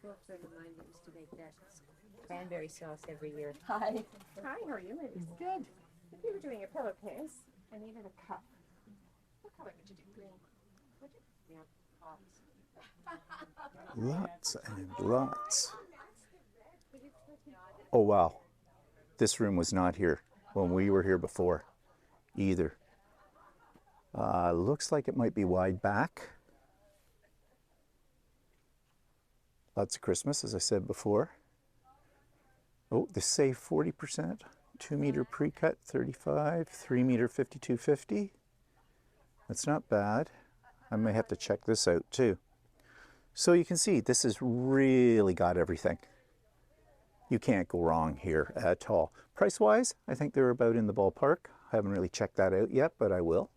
Well, a friend of mine used to make that cranberry sauce every year. Hi. Hi, how are you, ladies? Good. If you were doing a pillowcase, I needed a cup. What color would you do? Green. Would you? Yeah. Lots and lots. Oh wow, this room was not here when we were here before either. Looks like it might be wide back. Lots of Christmas, as I said before. Oh, they save 40%. 2 meter pre-cut, 35. 3 meter, 52.50. That's not bad. I may have to check this out too. So you can see this has really got everything. You can't go wrong here at all. Price-wise, I think they're about in the ballpark. I haven't really checked that out yet, but I will.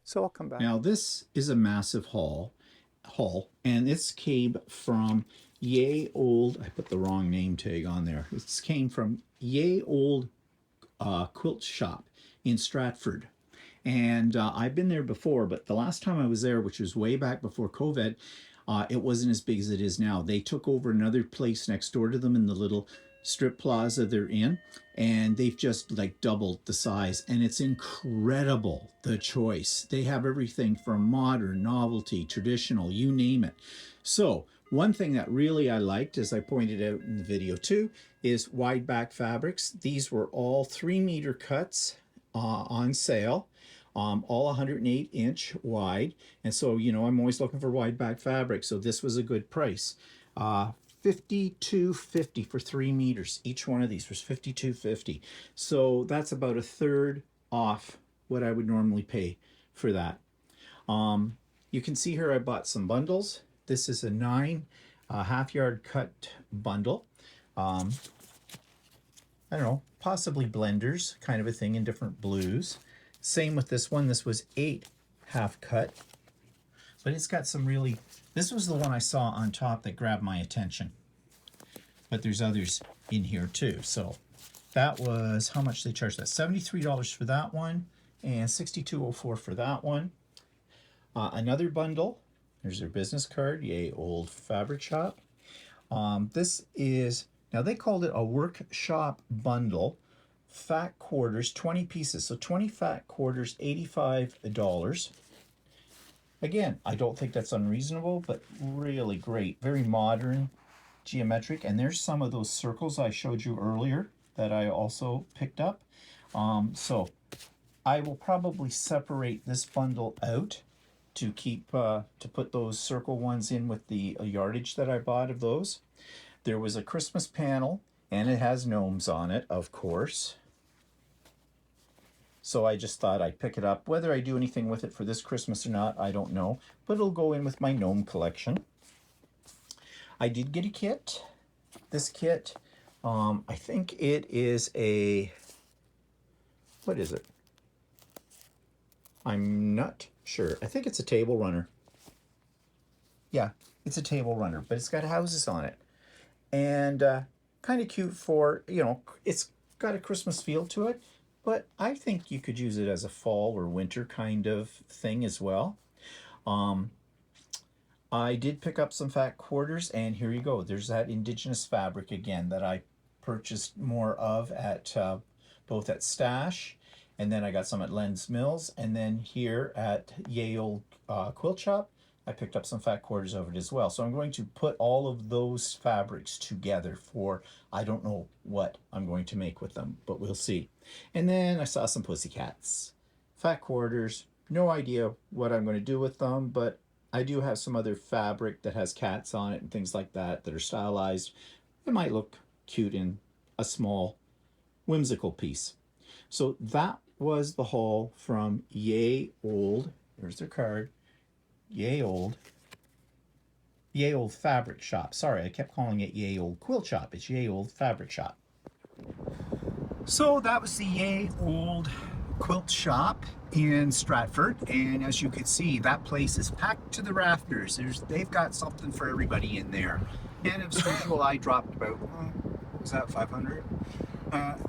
So I'll come back. Now this is a massive haul, and this came from Ye Old, I put the wrong name tag on there. This came from Ye Old Quilt Shop in Stratford. And I've been there before, but the last time I was there, which was way back before COVID, it wasn't as big as it is now. They took over another place next door to them in the little strip plaza they're in, and they've just like doubled the size, and it's incredible, the choice. They have everything from modern, novelty, traditional, you name it. So one thing that really I liked, as I pointed out in the video too, is wide back fabrics. These were all 3 meter cuts on sale. All 108 inch wide. And so, you know, I'm always looking for wide back fabric. So this was a good price. $52.50 for 3 meters. Each one of these was $52.50. So that's about a third off what I would normally pay for that. You can see here I bought some bundles. This is a 9 a half-yard cut bundle. I don't know, possibly blenders, kind of a thing in different blues. Same with this one. This was 8 half cut, but it's got some really, this was the one I saw on top that grabbed my attention. But there's others in here too. So that was how much they charged that. $73 for that one and $62.04 for that one. Another bundle. There's their business card. Yay, old fabric shop. This is, now they called it a workshop bundle. Fat quarters, 20 pieces. So 20 fat quarters, $85. Again, I don't think that's unreasonable, but really great. Very modern, geometric. And there's some of those circles I showed you earlier that I also picked up. So I will probably separate this bundle out to keep, to put those circle ones in with the yardage that I bought of those. There was a Christmas panel, and it has gnomes on it, of course. So I just thought I'd pick it up. Whether I do anything with it for this Christmas or not, I don't know. But it'll go in with my gnome collection. I did get a kit. This kit, I think it is a, what is it? I'm not sure. I think it's a table runner. Yeah, it's a table runner, but it's got houses on it. And kind of cute for, you know, it's got a Christmas feel to it, but I think you could use it as a fall or winter kind of thing as well. I did pick up some fat quarters, and here you go. There's that indigenous fabric again that I purchased more of at both at Stash, and then I got some at Len's Mills, and then here at Yale Quilt Shop, I picked up some fat quarters of it as well. So I'm going to put all of those fabrics together for, I don't know what I'm going to make with them, but we'll see. And then I saw some pussycats. Fat quarters, no idea what I'm going to do with them, but I do have some other fabric that has cats on it and things like that that are stylized. It might look cute in a small, whimsical piece. So that was the haul from Yay Old, there's their card, Yay Old Fabric Shop. Sorry, I kept calling it Yay Old Quilt Shop. It's Yay Old Fabric Shop. So that was the Yay Old Quilt Shop in Stratford, and as you can see, that place is packed to the rafters. They've got something for everybody in there. And as usual, I dropped about, was that 500?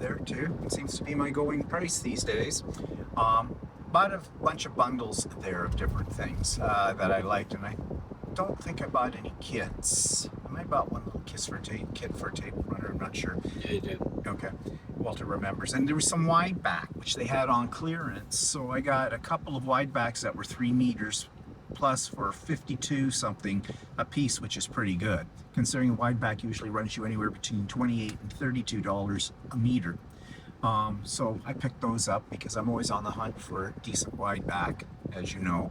There too. It seems to be my going price these days. Bought a bunch of bundles there of different things that I liked, and I don't think I bought any kits. I might bought one little kit for a table runner, I'm not sure. Yeah, you did. Okay, Walter remembers. And there was some wide back, which they had on clearance. So I got a couple of wide backs that were 3 meters plus for 52 something a piece, which is pretty good. Considering a wide back usually runs you anywhere between $28 and $32 a meter. So I picked those up because I'm always on the hunt for decent wide back, as you know.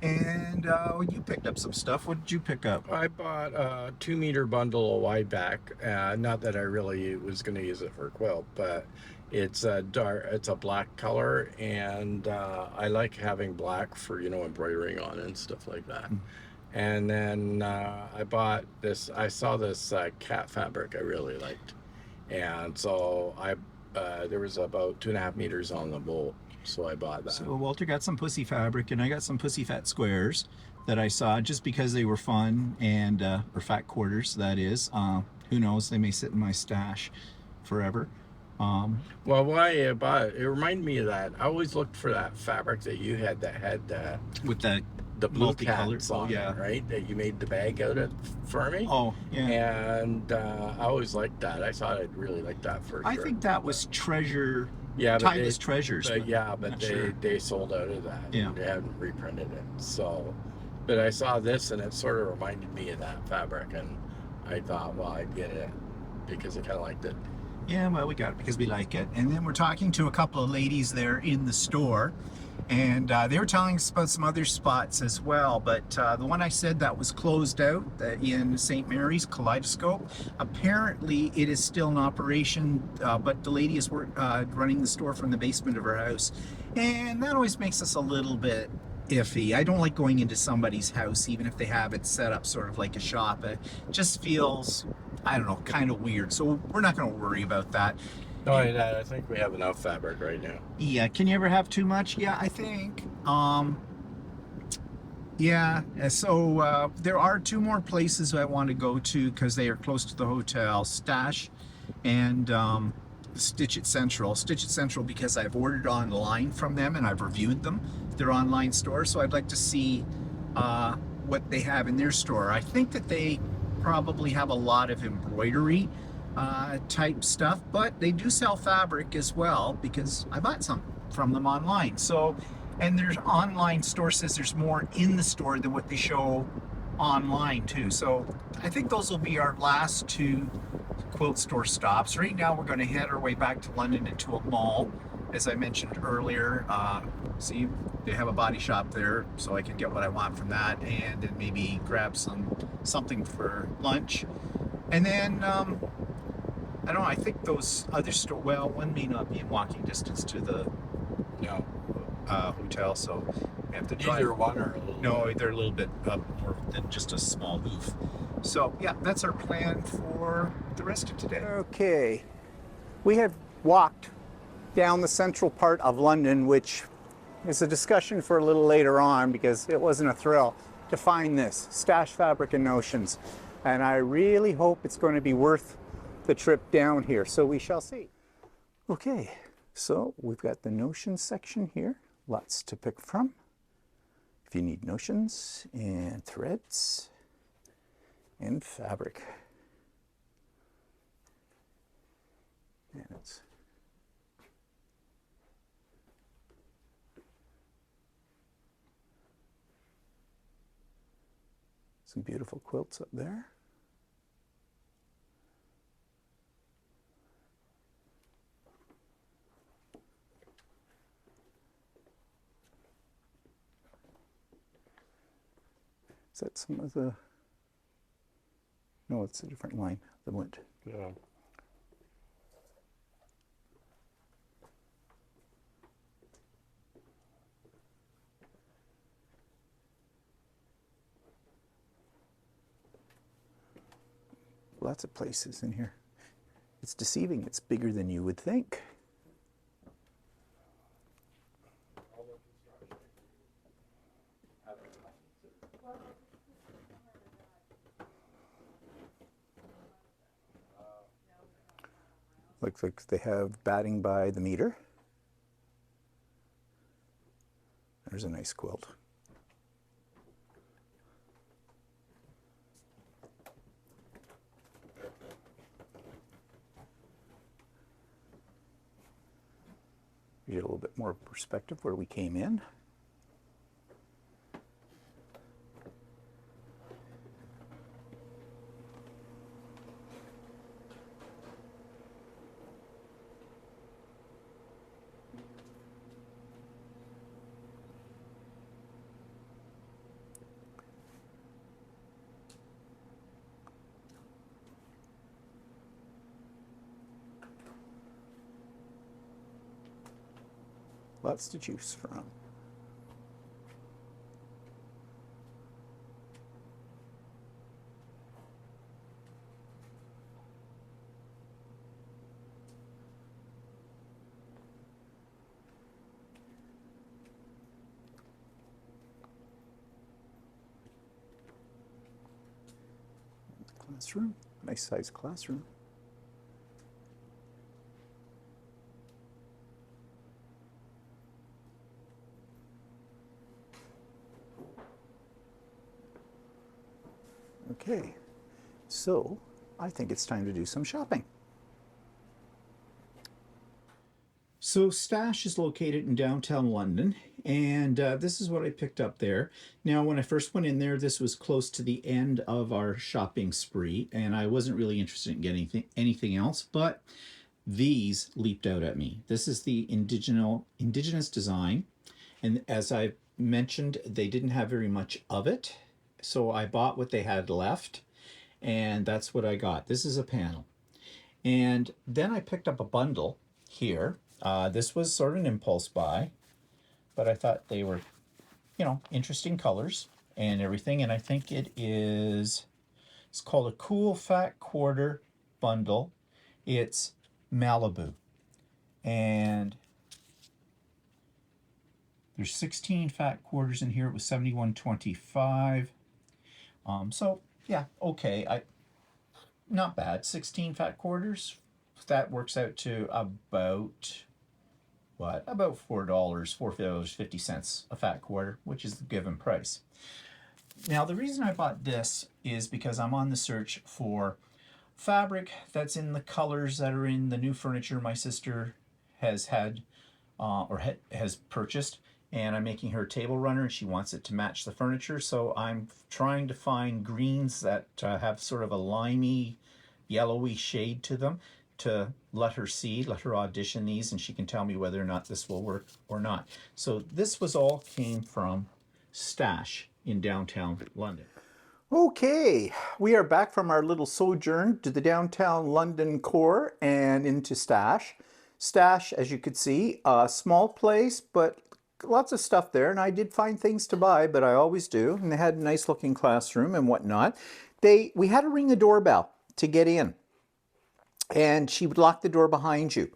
And you picked up some stuff. What did you pick up? I bought a 2 meter bundle of wide back. Not that I really was going to use it for a quilt, but it's a dark, it's a black color, and I like having black for, you know, embroidering on and stuff like that. And then I bought this. I saw this cat fabric I really liked, and so there was about 2.5 meters on the bolt, so I bought that. So Walter got some pussy fabric, and I got some pussy fat squares that I saw just because they were fun, and or fat quarters, that is. Who knows, they may sit in my stash forever. Well, why I bought it, it reminded me of that. I always looked for that fabric that you had that had with the blue multicolored cats on it, right? That you made the bag out of for me. Oh, yeah. And I always liked that. I thought I'd really like that for I sure. think that was treasure. Yeah, but Timeless Treasures. But sure. they sold out of that. Yeah. And they haven't reprinted it. So, but I saw this and it sort of reminded me of that fabric, and I thought, well, I'd get it because I kind of liked it. Yeah, well, we got it because we like it. And then we're talking to a couple of ladies there in the store, and they were telling us about some other spots as well. But the one I said that was closed out in St. Mary's, Kaleidoscope, apparently it is still in operation, but the lady is running the store from the basement of her house. And that always makes us a little bit iffy. I don't like going into somebody's house, even if they have it set up sort of like a shop. It just feels, I don't know, kind of weird. So we're not going to worry about that. No, I think we have enough fabric right now. Yeah, can you ever have too much? Yeah, I think. Yeah, so there are two more places I want to go to because they are close to the hotel, Stash and Stitch It Central. Stitch It Central because I've ordered online from them and I've reviewed them, their online store, so I'd like to see what they have in their store. I think that they probably have a lot of embroidery type stuff, but they do sell fabric as well because I bought some from them online. So, and their online store says there's more in the store than what they show online too. So I think those will be our last two quilt store stops. Right now we're going to head our way back to London into a mall, as I mentioned earlier. See, they have a body shop there, so I can get what I want from that, and then maybe grab something for lunch. And then I don't know, I think those other stores, well, one may not be in walking distance to the No. Hotel, so we have to drive. Either one or a little. No, they're a little bit more than just a small move. So yeah, that's our plan for the rest of today. Okay, we had walked down the central part of London, which is a discussion for a little later on because it wasn't a thrill, to find this, Stash Fabric and Notions. And I really hope it's going to be worth the trip down here, so we shall see. Okay, so we've got the Notions section here. Lots to pick from. If you need notions and threads and fabric. And it's some beautiful quilts up there. Is that some of the, no, it's a different line, the wood. Yeah. Lots of places in here. It's deceiving, it's bigger than you would think. Looks like they have batting by the meter. There's a nice quilt. You get a little bit more perspective where we came in. Lots to choose from. Classroom, nice sized classroom. Okay, so I think it's time to do some shopping. So Stash is located in downtown London, and this is what I picked up there. Now, when I first went in there, this was close to the end of our shopping spree, and I wasn't really interested in getting anything else, but these leaped out at me. This is the indigenous design, and as I mentioned, they didn't have very much of it. So I bought what they had left, and that's what I got. This is a panel. And then I picked up a bundle here. This was sort of an impulse buy, but I thought they were you know, interesting colors and everything. And I think it's called a Cool Fat Quarter Bundle. It's Malibu. And there's 16 fat quarters in here. It was $71.25. So yeah, okay. Not bad. 16 fat quarters. That works out to about what? About $4.50 a fat quarter, which is the given price. Now the reason I bought this is because I'm on the search for fabric that's in the colors that are in the new furniture my sister has had has purchased, and I'm making her a table runner and she wants it to match the furniture, so I'm trying to find greens that have sort of a limey yellowy shade to them to let her audition these, and she can tell me whether or not this will work or not. So this came from Stash in downtown London. Okay, we are back from our little sojourn to the downtown London core and into Stash. Stash, as you could see, a small place, but lots of stuff there. And I did find things to buy, but I always do. And they had a nice looking classroom and whatnot. We had to ring the doorbell to get in. And she would lock the door behind you.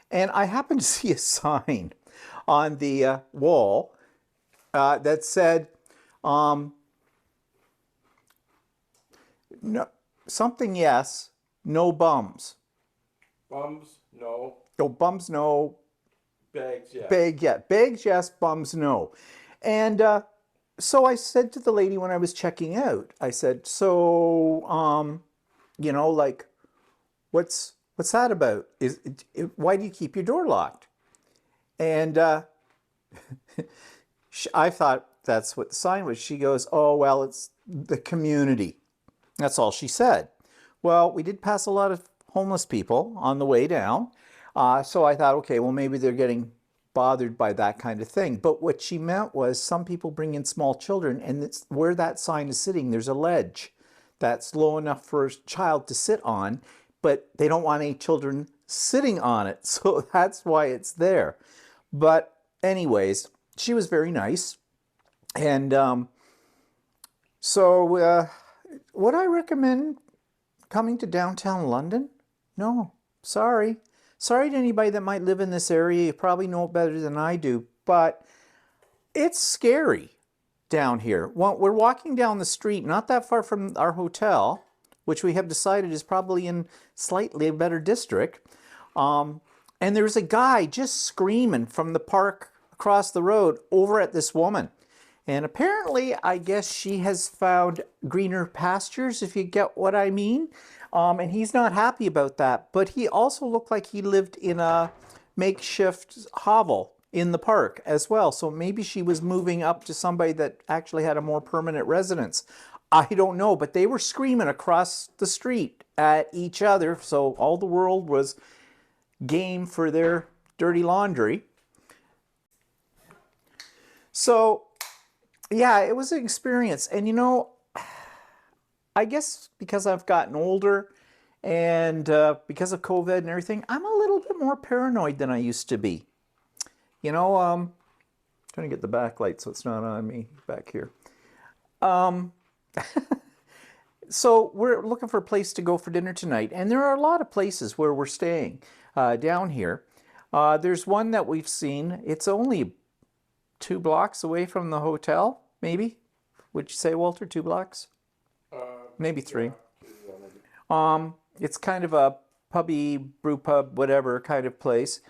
And I happened to see a sign on the wall that said, no, something yes, no bums. Bums, no. No, bums, no. Bags, yes. Bags, yes, bums, no. And so I said to the lady when I was checking out, I said, so, you know, like, what's that about? Why do you keep your door locked? And I thought that's what the sign was. She goes, oh, well, it's the community. That's all she said. Well, we did pass a lot of homeless people on the way down. So I thought, okay, well, maybe they're getting bothered by that kind of thing. But what she meant was some people bring in small children, and it's where that sign is sitting, there's a ledge that's low enough for a child to sit on, but they don't want any children sitting on it. So that's why it's there. But anyways, she was very nice. And so would I recommend coming to downtown London? No, sorry. Sorry to anybody that might live in this area. You probably know it better than I do, but it's scary down here. Well, we're walking down the street, not that far from our hotel, which we have decided is probably in slightly a better district. And there's a guy just screaming from the park across the road over at this woman. And apparently, I guess she has found greener pastures, if you get what I mean. And he's not happy about that. But he also looked like he lived in a makeshift hovel in the park as well. So maybe she was moving up to somebody that actually had a more permanent residence. I don't know, but they were screaming across the street at each other. So all the world was game for their dirty laundry. So yeah, it was an experience. And you know, I guess because I've gotten older and because of COVID and everything, I'm a little bit more paranoid than I used to be. You know, trying to get the backlight so it's not on me back here. So we're looking for a place to go for dinner tonight. And there are a lot of places where we're staying down here. There's one that we've seen. It's only 2 blocks away from the hotel, maybe. Would you say, Walter, 2 blocks? Maybe 3. It's kind of a pubby, brew pub, whatever kind of place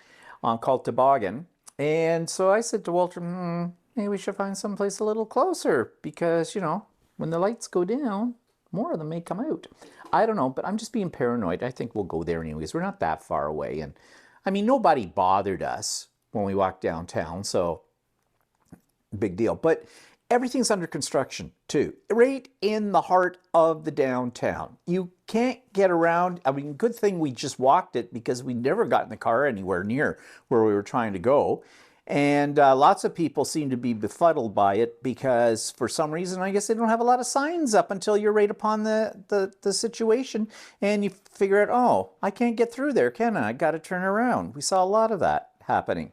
called Toboggan. And so I said to Walter, maybe we should find someplace a little closer because, you know, when the lights go down, more of them may come out. I don't know, but I'm just being paranoid. I think we'll go there anyways. We're not that far away. And I mean, nobody bothered us when we walked downtown, so big deal. But everything's under construction too, right in the heart of the downtown. You can't get around. I mean, good thing we just walked it because we never got in the car anywhere near where we were trying to go. And lots of people seem to be befuddled by it because for some reason, I guess they don't have a lot of signs up until you're right upon the situation. And you figure out, oh, I can't get through there, can I? I got to turn around. We saw a lot of that happening.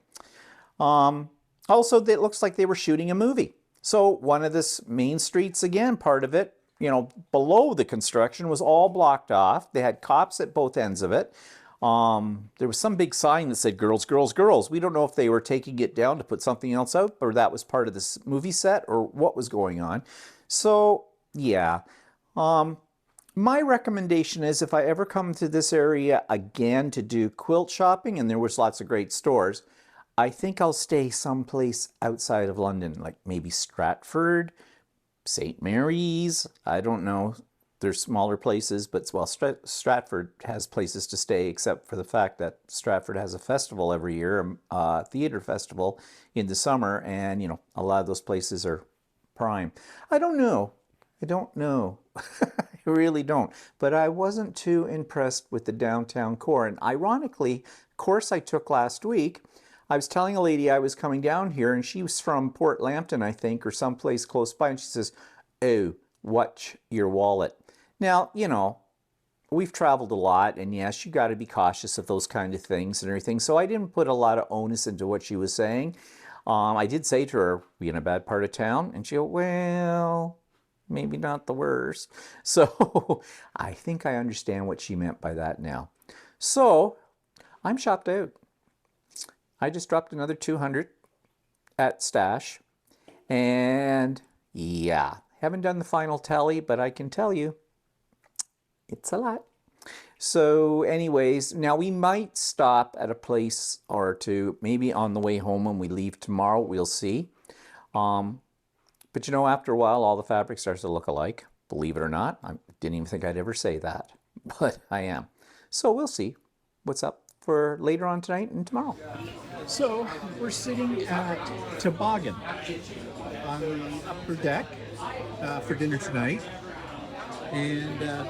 Also, it looks like they were shooting a movie So one of the main streets, again, part of it, below the construction was all blocked off. They had cops at both ends of it. There was some big sign that said girls, girls, girls. We don't know if they were taking it down to put something else out, or that was part of this movie set, or what was going on. So, yeah. My recommendation is if I ever come to this area again to do quilt shopping, and there was lots of great stores, I think I'll stay someplace outside of London, like maybe Stratford, St. Mary's. I don't know. There's smaller places, but Stratford has places to stay, except for the fact that Stratford has a festival every year, a theater festival in the summer, and a lot of those places are prime. I don't know. I really don't. But I wasn't too impressed with the downtown core. And ironically, course I took last week, I was telling a lady I was coming down here, and she was from Port Lambton, I think, or someplace close by, and she says, "Oh, watch your wallet." Now, we've traveled a lot, and yes, you got to be cautious of those kind of things and everything. So I didn't put a lot of onus into what she was saying. I did say to her, "Are we in a bad part of town?" And she go, "Well, maybe not the worst." So I think I understand what she meant by that now. So I'm shopped out. I just dropped another 200 at Stash. And yeah, haven't done the final tally, but I can tell you it's a lot. So anyways, now we might stop at a place or two, maybe on the way home when we leave tomorrow. We'll see. But after a while, all the fabric starts to look alike. Believe it or not, I didn't even think I'd ever say that, but I am. So we'll see what's up for later on tonight and tomorrow. So we're sitting at Toboggan on the upper deck for dinner tonight. And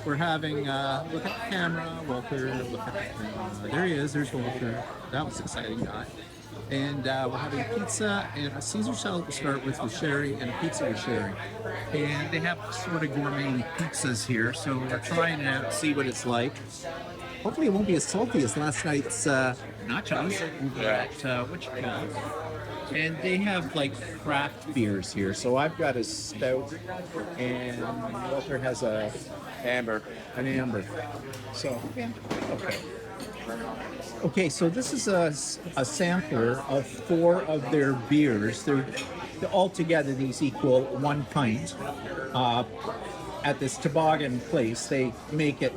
we're having, look at the camera, Walter, look at the camera. There he is, there's Walter. That was exciting, not? And we're having pizza and a Caesar salad to start with sherry, and a pizza with sherry. And they have sort of gourmet pizzas here, so we're trying to see what it's like. Hopefully it won't be as salty as last night's nachos over at what you call it. And they have like craft beers here. So I've got a stout, and Walter has an amber. So yeah, okay. Okay, so this is a sampler of 4 of their beers. They're all together, these equal 1 pint. At this Toboggan place, they make it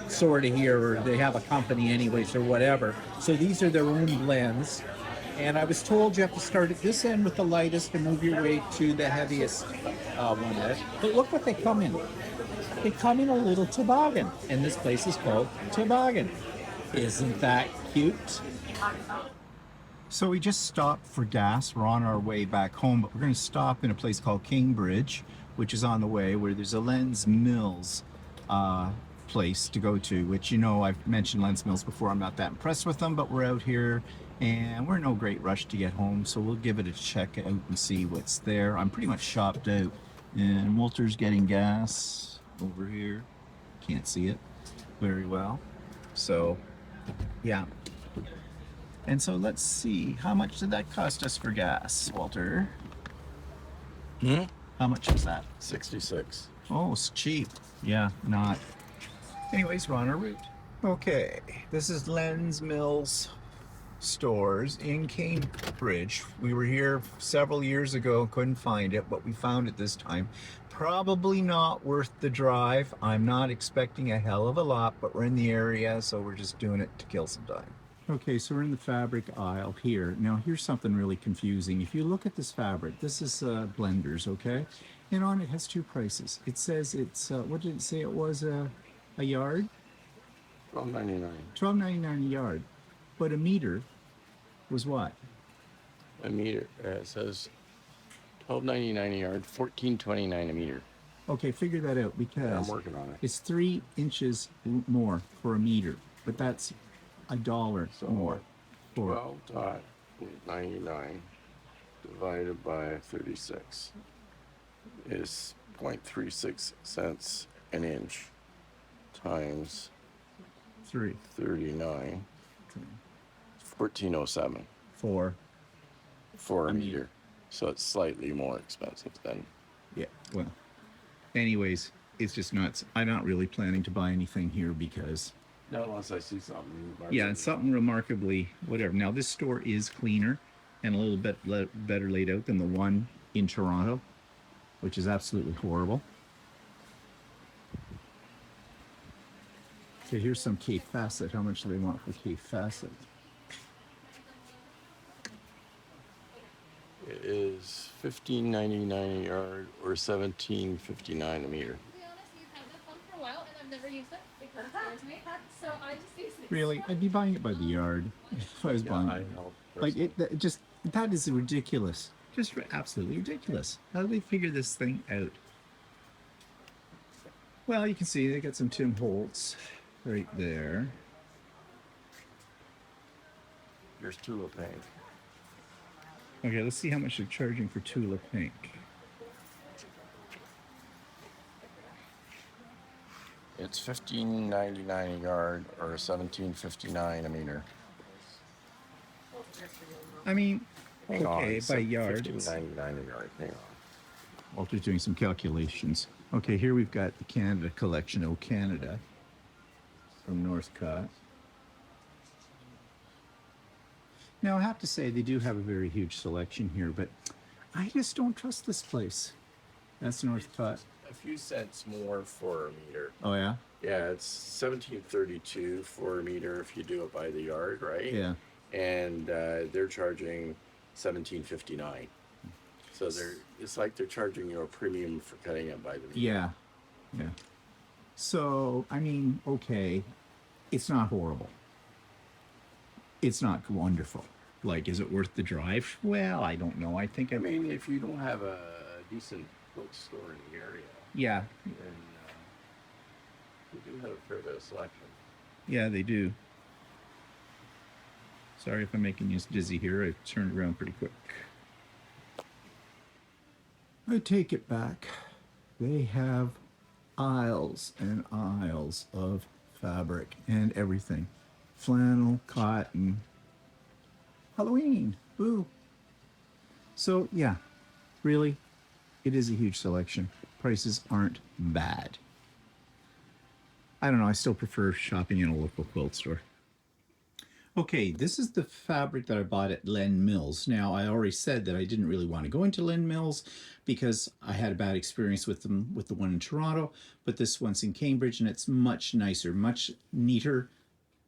sort of here, or they have a company anyways, or whatever. So these are their own blends. And I was told you have to start at this end with the lightest and move your way to the heaviest one there. But look what they come in. They come in a little toboggan, and this place is called Toboggan. Isn't that cute? So we just stopped for gas. We're on our way back home, but we're going to stop in a place called Cambridge, which is on the way, where there's a Len's Mills place to go to, which I've mentioned Len's Mills before. I'm not that impressed with them, but we're out here and we're in no great rush to get home, so we'll give it a check out and see what's there. I'm pretty much shopped out, and Walter's getting gas over here. Can't see it very well, so yeah. And so let's see, how much did that cost us for gas, Walter? How much was that? 66. Oh, it's cheap. Yeah, not. Anyways, we're on our route. Okay, this is Len's Mills stores in Cambridge. We were here several years ago, couldn't find it, but we found it this time. Probably not worth the drive. I'm not expecting a hell of a lot, but we're in the area, so we're just doing it to kill some time. Okay, so we're in the fabric aisle here. Now, here's something really confusing. If you look at this fabric, this is blenders, okay? And on it has 2 prices. It says it's, what did it say it was a yard? $12.99. $12.99 a yard. But a meter was what? A meter. It says $12.99 a yard, $14.29 a meter. Okay, figure that out, because I'm working on it. it's 3 inches more for a meter, but that's $1 more. For 12.99 divided by 36 is 0.36 cents an inch times 3 39. 1407 for for a meter. So it's slightly more expensive than. Yeah, well, anyways, it's just nuts. I'm not really planning to buy anything here because, No, unless I see something. yeah, it's something remarkably whatever. Now, this store is cleaner and a little bit better laid out than the one in Toronto, which is absolutely horrible. Okay, here's some K Facet. How much do they want for K Facet? It is $15.99 a yard or $17.59 a meter. To be honest, you've had this one for a while and I've never used it because it scares me. So I just use it. Really? I'd be buying it by the yard if I was buying I it. know. Like, it just, that is ridiculous. Just absolutely ridiculous. How do they figure this thing out? Well, you can see they got some Tim Holtz right there. Here's Tulip Pink. Okay, let's see how much they're charging for Tulip Pink. It's $15.99 a yard or $17.59 a meter. I mean, Hang on, okay, it's by yard. $15.99 a yard. Hang on. Walter's doing some calculations. Okay, here we've got the Canada collection, O Canada, from Northcott. Now, I have to say, they do have a very huge selection here, but I just don't trust this place. That's Northcott. A few cents more for a meter. Oh, yeah? Yeah, it's $17.32 for a meter if you do it by the yard, right? Yeah. And they're charging $17.59. So it's like they're charging you a premium for cutting it by the meter. Yeah. Yeah. So, I mean, okay, it's not horrible. It's not wonderful. Like, is it worth the drive? Well, I don't know. I think I mean, if you don't have a decent quilt store in the area, yeah, then you do have a fair bit of selection. yeah, they do. Sorry if I'm making you dizzy here. I turned around pretty quick. I take it back. They have aisles and aisles of fabric and everything. Flannel, cotton, Halloween, boo. So yeah, really, it is a huge selection. Prices aren't bad. I don't know, I still prefer shopping in a local quilt store. Okay, this is the fabric that I bought at Len Mills. Now, I already said that I didn't really want to go into Len Mills because I had a bad experience with them, with the one in Toronto, but this one's in Cambridge and it's much nicer, much neater,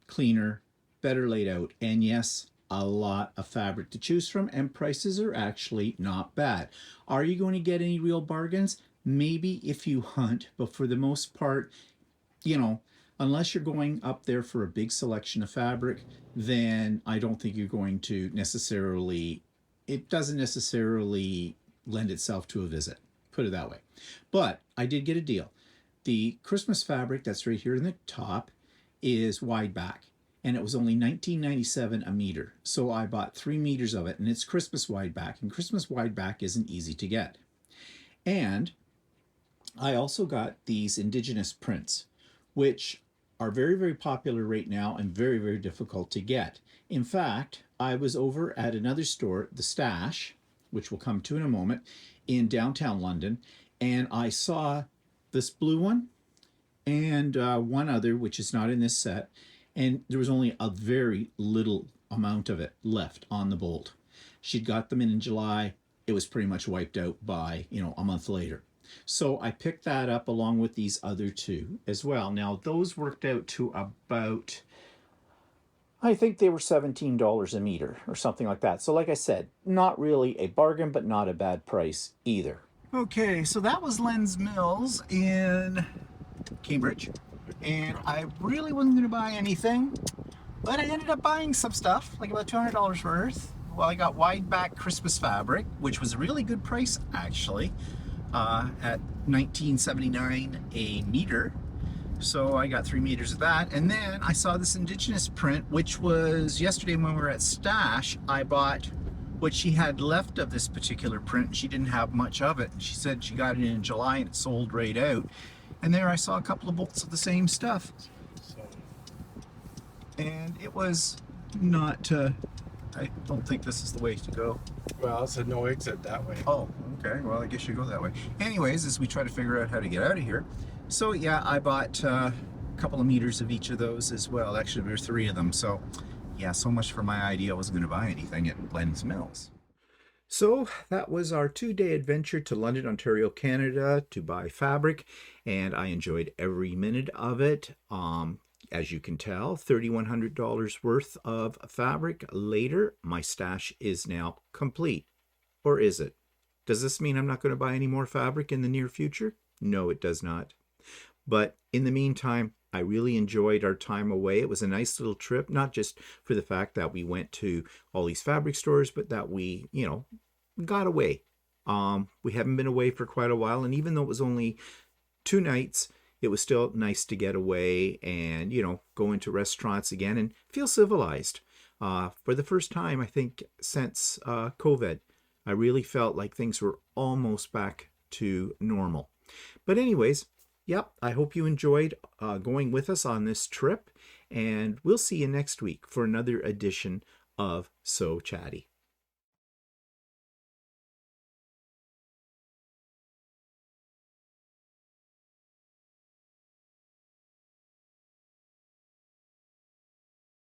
cleaner, better laid out, and yes, a lot of fabric to choose from, and prices are actually not bad. Are you going to get any real bargains? Maybe if you hunt, but for the most part, you know, unless you're going up there for a big selection of fabric, then I don't think you're going to necessarily, it doesn't necessarily lend itself to a visit, put it that way. But I did get a deal. The Christmas fabric that's right here in the top is wide back, and it was only $19.97 a meter. So I bought 3 meters of it, and it's Christmas wide back, and Christmas wide back isn't easy to get. And I also got these indigenous prints, which are very, very popular right now and very, very difficult to get. In fact, I was over at another store, The Stash, which we'll come to in a moment, in downtown London, and I saw this blue one and one other, which is not in this set, and there was only a very little amount of it left on the bolt. She'd got them in July. It was pretty much wiped out by, you know, a month later. So I picked that up along with these other 2 as well. Now those worked out to about, I think they were $17 a meter or something like that. So like I said, not really a bargain, but not a bad price either. Okay, so that was Len's Mills in Cambridge. And I really wasn't going to buy anything, but I ended up buying some stuff, like about $200 worth. Well, I got wide back Christmas fabric, which was a really good price actually. At $19.79 a meter. So I got 3 meters of that. And then I saw this indigenous print, which was yesterday when we were at Stash. I bought what she had left of this particular print. She didn't have much of it. She said she got it in July and it sold right out. And there I saw a couple of bolts of the same stuff. And it was not I don't think this is the way to go. Well, it's a no exit that way. Oh, okay. Well, I guess you go that way. Anyways, as we try to figure out how to get out of here. So yeah, I bought a couple of meters of each of those as well. Actually, there's 3 of them. So yeah, so much for my idea. I wasn't going to buy anything at Glenn's Mills. So that was our 2-day adventure to London, Ontario, Canada to buy fabric, and I enjoyed every minute of it. As you can tell, $3,100 worth of fabric later. My stash is now complete. Or is it? Does this mean I'm not going to buy any more fabric in the near future? No, it does not. But in the meantime, I really enjoyed our time away. It was a nice little trip, not just for the fact that we went to all these fabric stores, but that we, got away. We haven't been away for quite a while, and even though it was only 2 nights, it was still nice to get away and, go into restaurants again and feel civilized. For the first time, I think, since COVID, I really felt like things were almost back to normal. But anyways, yep, I hope you enjoyed going with us on this trip, and we'll see you next week for another edition of So Chatty.